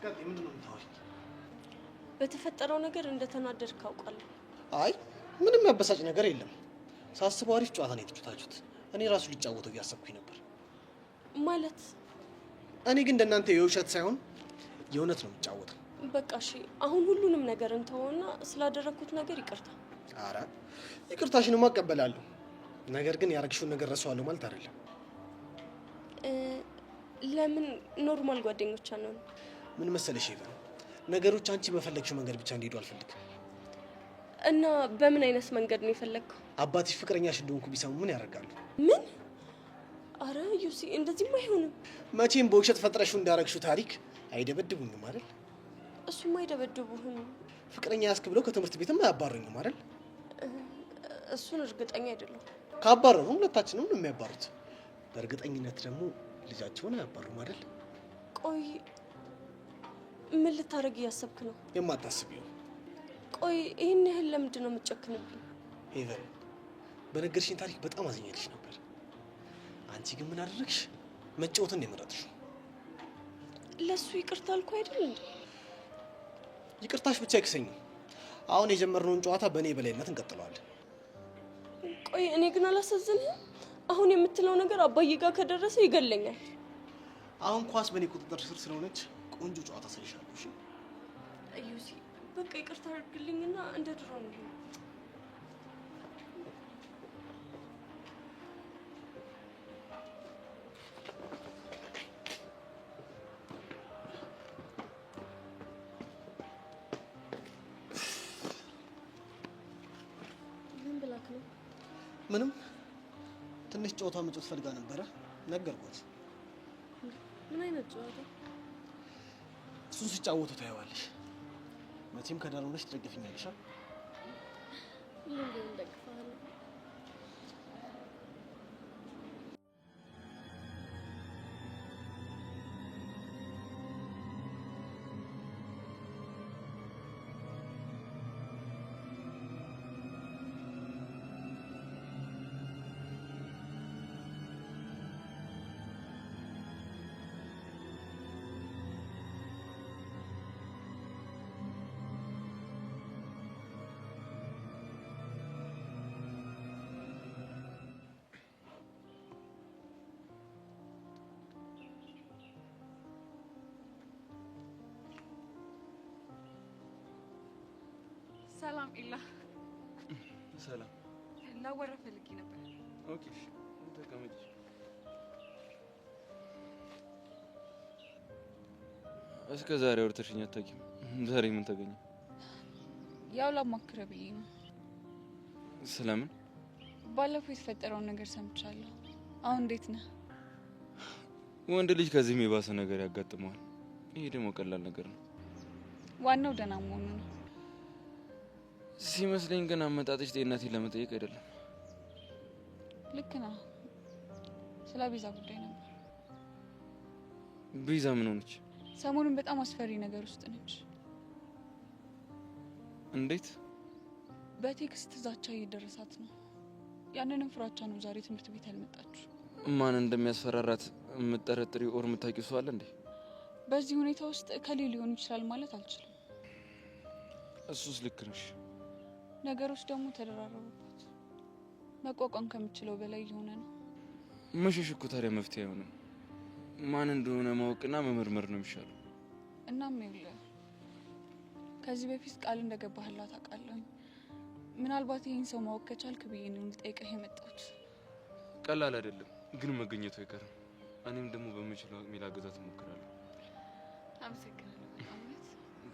ቀጥይ። ምንድን ነው የምታወሪኝ? በተፈጠረው ነገር እንደተናደድክ ካውቃለሁ። አይ ምንም ያበሳጭ ነገር የለም። ሳስበው አሪፍ ጨዋታ ነው የተጫወታችሁት። እኔ ራሱ ሊጫወተው እያሰብኩኝ ነበር። ማለት እኔ ግን እንደናንተ የውሸት ሳይሆን የእውነት ነው የምጫወተው። በቃ እሺ፣ አሁን ሁሉንም ነገር እንተውና ስላደረኩት ነገር ይቅርታ። አረ ይቅርታሽንማ እቀበላለሁ። ነገር ግን ያረግሽውን ነገር ረሳዋለሁ ማለት አይደለም። ለምን ኖርማል ጓደኞች አነን? ምን መሰለሽ ይፈን ነገሮች አንቺ በፈለግሽው መንገድ ብቻ እንዲሄዱ አልፈልግም። እና በምን አይነት መንገድ ነው የፈለግከው? አባትሽ ፍቅረኛሽ እንደሆንኩ ቢሰሙ ምን ያደርጋሉ? ምን? አረ ዩሲ እንደዚህማ አይሆንም። መቼም በውሸት ፈጥረሽው እንዳረግሽው ታሪክ አይደበድቡኝም አይደል? እሱማ አይደበድቡህም። ፍቅረኛ ያስክ ብለው ከትምህርት ቤትም አያባሩኝም አይደል? እሱን እርግጠኛ አይደለሁም። ካባረሩ ሁለታችንም ነው የሚያባሩት። በእርግጠኝነት ደግሞ ልጃቸውን አያባሩም አይደል? ቆይ ምን ልታደርግ እያሰብክ ነው? የማታስቢው። ቆይ ይህን ያህል ለምንድን ነው የምትጨክንብኝ? ሄቨን በነገርሽኝ ታሪክ በጣም አዝኛልሽ ነበር። አንቺ ግን ምን አደረግሽ? መጫወትን የመረጥሽው። ለሱ ይቅርታ አልኩ አይደል እንዴ? ይቅርታሽ ብቻ ይክሰኝ። አሁን የጀመርነውን ጨዋታ በእኔ በላይነት እንቀጥለዋለን። ቆይ እኔ ግን አላሳዝንህም? አሁን የምትለው ነገር አባዬ ጋር ከደረሰ ይገለኛል። አሁን ኳስ በእኔ ቁጥጥር ስር ስለሆነች ቆንጆ ጨዋታ ሳይሻለሁ። እሺ እዩሲ በቃ ይቅርታ አድርግልኝና እንደ ድሮ ነው። ምን ብላክ ነው? ምንም ትንሽ ጨዋታ መጫወት ፈልጋ ነበረ ነገርኳት። ምን አይነት ጨዋታ? እሱን ሲጫወቱ ታየዋለሽ። መቼም ከዳር ሆነሽ ትደግፊኛለሽ። ምን እንደግፋለሁ? ሰላም ኢላ። ሰላም። ላወራ ፈልጌ ነበር። ኦኬ እሺ፣ ተቀመጭ። እስከ ዛሬ አውርተሽኝ አታውቂም። ዛሬ ምን ተገኘ? ያው ላማክረህ ብዬ ነው። ስለምን? ባለፈው የተፈጠረውን ነገር ሰምቻለሁ። አሁን እንዴት ነህ? ወንድ ልጅ ከዚህም የባሰ ነገር ያጋጥመዋል። ይሄ ደግሞ ቀላል ነገር ነው። ዋናው ደህና መሆኑ ነው ሲመስለኝ። ግን አመጣጥሽ ጤንነቴን ለመጠየቅ አይደለም። ልክ ነህ። ስለ ቤዛ ጉዳይ ነበር። ቤዛ ምን ሆነች? ሰሞኑን በጣም አስፈሪ ነገር ውስጥ ነች። እንዴት? በቴክስት ዛቻ እየደረሳት ነው። ያንንም ፍራቻ ነው ዛሬ ትምህርት ቤት ያልመጣችሁ። ማን እንደሚያስፈራራት የምትጠረጥሪ ኦር የምታውቂው ሰው አለ እንዴ? በዚህ ሁኔታ ውስጥ ከሌ ሊሆን ይችላል ማለት አልችልም። እሱስ ልክ ነሽ። ነገሮች ደግሞ ተደራረቡበት። መቋቋም ከምችለው በላይ እየሆነ ነው። መሸሽ እኮ ታዲያ መፍትሄ አይሆንም። ማን እንደሆነ ማወቅና መመርመር ነው የሚሻለው። እናም ይኸውልህ ከዚህ በፊት ቃል እንደገባህላት አውቃለሁ። ምናልባት ይህን ሰው ማወቅ ከቻልክ ብዬ ነው ልጠይቅህ የመጣሁት። ቀላል አይደለም ግን መገኘቱ አይቀርም። እኔም ደግሞ በምችለው አቅሜ ላገዛት እሞክራለሁ። አመሰግናለሁ።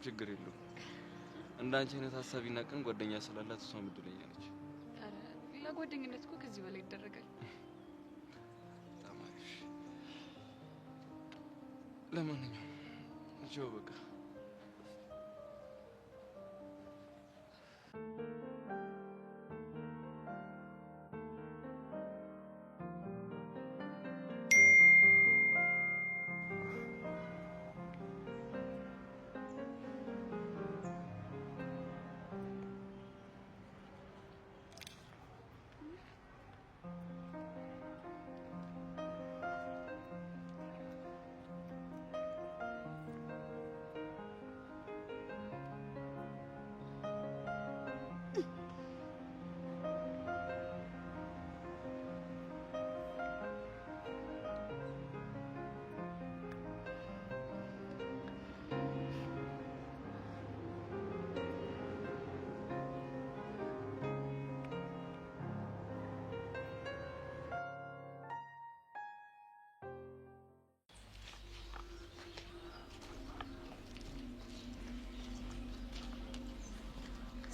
ችግር የለውም። እንደ አንቺ አይነት ሀሳቢና ቅን ጓደኛ ስላላት እሷ እድለኛ ነች። ኧረ ለጓደኝነት እኮ ከዚህ በላይ ይደረጋል። በጣም አሪፍ። ለማንኛውም ቻው በቃ።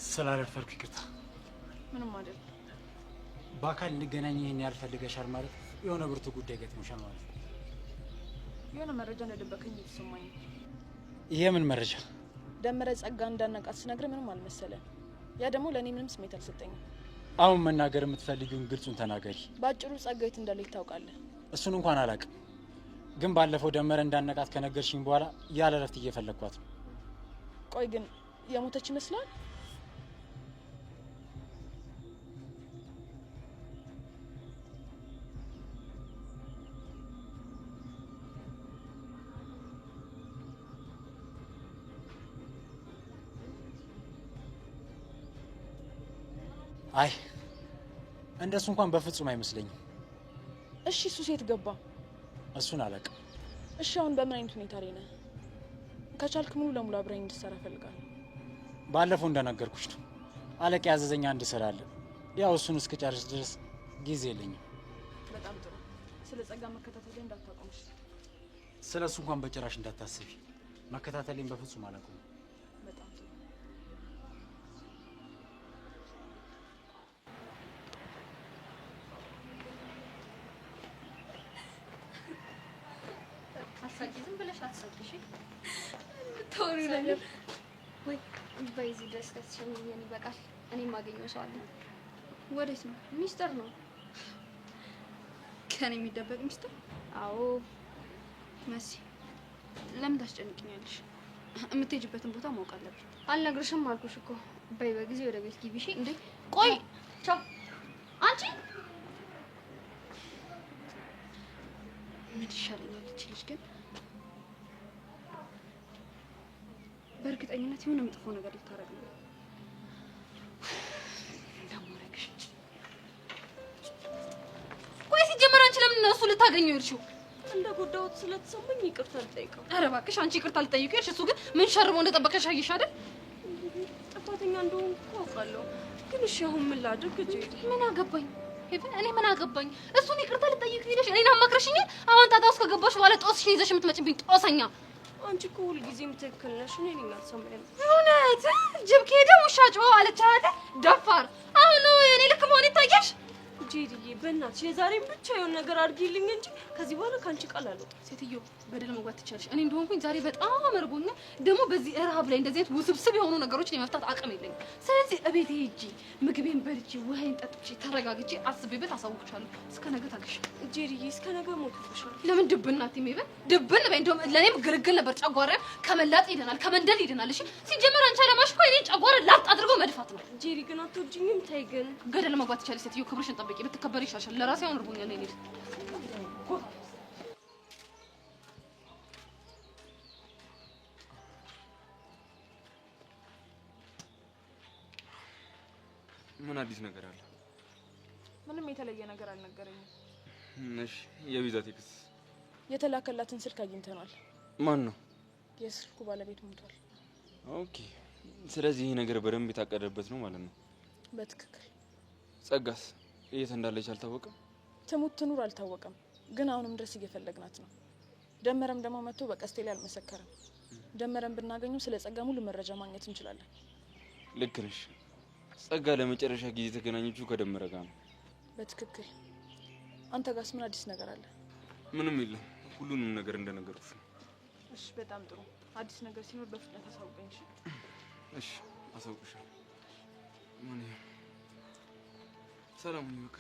ስላረፈርኩ ይቅርታ። ምንም አይደል። በአካል እንገናኝ ይሄን ያልፈልገሻል ማለት የሆነ ብርቱ ጉዳይ ገጥሞሻል ማለት ነው። የሆነ መረጃ እንደደበቀኝ እየተሰማኝ ነው። ይሄ ምን መረጃ? ደመረ ጸጋ እንዳነቃት ስነግር ምንም አልመሰለም። ያ ደግሞ ለእኔ ምንም ስሜት አልሰጠኝም። አሁን መናገር የምትፈልጊውን ግልጹን ተናገሪ። በአጭሩ ጸጋ የት እንዳለች ታውቃለህ? እሱን እንኳን አላውቅም፣ ግን ባለፈው ደመረ እንዳነቃት ከነገርሽኝ በኋላ ያለ እረፍት እየፈለግኳት ነው። ቆይ ግን የሞተች ይመስላል? አይ እንደሱ እንኳን በፍጹም አይመስለኝም። እሺ እሱ ሴት ገባ? እሱን አላውቅም። እሺ አሁን በምን አይነት ሁኔታ ላይ ነህ? ከቻልክ ሙሉ ለሙሉ አብረኝ እንድትሰራ እፈልጋለሁ። ባለፈው እንደነገርኩሽ ነው። አለቃ ያዘዘኝ አንድ ስራ አለ። ያው እሱን እስከጨርስ ድረስ ጊዜ የለኝም። በጣም ጥሩ። ስለ ጸጋ መከታተል እንዳታቆምሽ። ስለ እሱ እንኳን በጭራሽ እንዳታስቢ። መከታተሌን በፍጹም አላቆም። በጣም ጥሩ። አሳቂ ዝም ብለሽ አትሳቂሽ። ተወሩ ነገር ወይ በዚህ ድረስ ከተሸኘን ይበቃል። እኔም ማገኘው ሰው አለ። ወዴት ነው? ሚስጥር ነው። ከኔ የሚደበቅ ሚስጥር? አዎ መሲ፣ ለምን ታስጨንቅኛለሽ? የምትሄጂበትን ቦታ ማወቅ አለብኝ። አልነግርሽም አልኩሽ እኮ። በይ በጊዜ ወደ ቤት ግቢ እሺ። እንዴ ቆይ ቻው። አንቺ ምን ይሻለኛል? እቺ ልጅ ግን በእርግጠኝነት የሆነ መጥፎ ነገር ልታረግ ነው። እንደማረግሽ ቆይ ሲጀመር አንቺ ለምን ነው እሱ ልታገኘው ይርሽው? እንደ ጎዳሁት ስለተሰማኝ ይቅርታ ልጠይቀው። ኧረ እባክሽ አንቺ ይቅርታ ልጠይቂው ይርሽ። እሱ ግን ምን ሸርቦ እንደጠበቀሽ አየሽ አይደል? ጥፋተኛ እንደሆንኩ እኮ አውቃለሁ። ግን እሺ አሁን ምን ላድርግ? ጄሪ ምን አገባኝ? ሄቨን እኔ ምን አገባኝ? እሱን ይቅርታ ልጠይቂው ሄደሽ እኔን አማክረሽኛል። አሁን ጣጣ ውስጥ ከገባሽ በኋላ ጦስሽን ይዘሽ የምትመጪብኝ ጦሰኛ። አንቺ እኮ ሁልጊዜም ትክክል ነሽ። እኔ ነኝ አልሰማኝ። እውነት ጅብ ከሄደ ውሻ ጮኸ አለች አይደል? ደፋር። አሁን ነው የኔ ልክ መሆን ይታያሽ? ጄሪዬ በእናትሽ የዛሬን ብቻ የሆነ ነገር አድርጊልኝ እንጂ ከዚህ በኋላ ካንቺ ቃል አልወጣም። ሴትዮ በደል መግባት ትችላለሽ። እኔ እንደሆንኩኝ ዛሬ በጣም እርቦኛል። ደግሞ በዚህ ረሃብ ላይ እንደዚህ አይነት ውስብስብ የሆኑ ነገሮችን የመፍታት አቅም የለኝም። ስለዚህ እቤቴ ሄጄ ምግቤን በልቼ ውሃዬን ጠጥቼ ተረጋግቼ አስቤበት አሳውቅሻለሁ። እስከ ነገ ታገሽ ጄሪዬ። እስከ ነገ ሞትብሻል። ለምን ድብን አትይም? ይበል ድብን በይ። እንደውም ለእኔም ግልግል ነበር። ጨጓራ ከመላጥ ይደናል፣ ከመንደል ይደናል። እሺ ሲጀመር አንቺ አለማሽ እኮ እኔን ጨጓራ ላጥ አድርጎ መድፋት ነው። ጄሪ ግን አትወጂኝም? ተይ ግን ገደል መግባት ትችላለሽ። ሴትዮ ክብርሽን ጠብቂ። ብትከበሪ ይሻልሻል። ለራሴ አሁን እርቦኛል። እኔ ልሂድ። ምን አዲስ ነገር አለ? ምንም የተለየ ነገር አልነገረኝም። እሺ የቪዛ ቴክስት የተላከላትን ስልክ አግኝተናል። ማን ነው? የስልኩ ባለቤት ሞቷል። ኦኬ። ስለዚህ ይሄ ነገር በደንብ የታቀደበት ነው ማለት ነው። በትክክል። ጸጋስ የት እንዳለች አልታወቀም? ትሙት ትኑር አልታወቀም፣ ግን አሁንም ድረስ እየፈለግናት ነው። ደመረም ደግሞ መጥቶ በቀስቴ ላይ አልመሰከረም። ደመረም ብናገኘው ስለ ጸጋ ሙሉ መረጃ ማግኘት እንችላለን። ልክ ነሽ። ጸጋ ለመጨረሻ ጊዜ የተገናኘችው ከደመረ ጋር ነው። በትክክል። አንተ ጋርስ ምን አዲስ ነገር አለ? ምንም የለም። ሁሉንም ነገር እንደነገርኩሽ ነው። እሺ በጣም ጥሩ። አዲስ ነገር ሲኖር በፍጥነት አሳውቀኝ። እሺ እሺ፣ አሳውቅሻለሁ። ሰላም ሁኚ በቃ።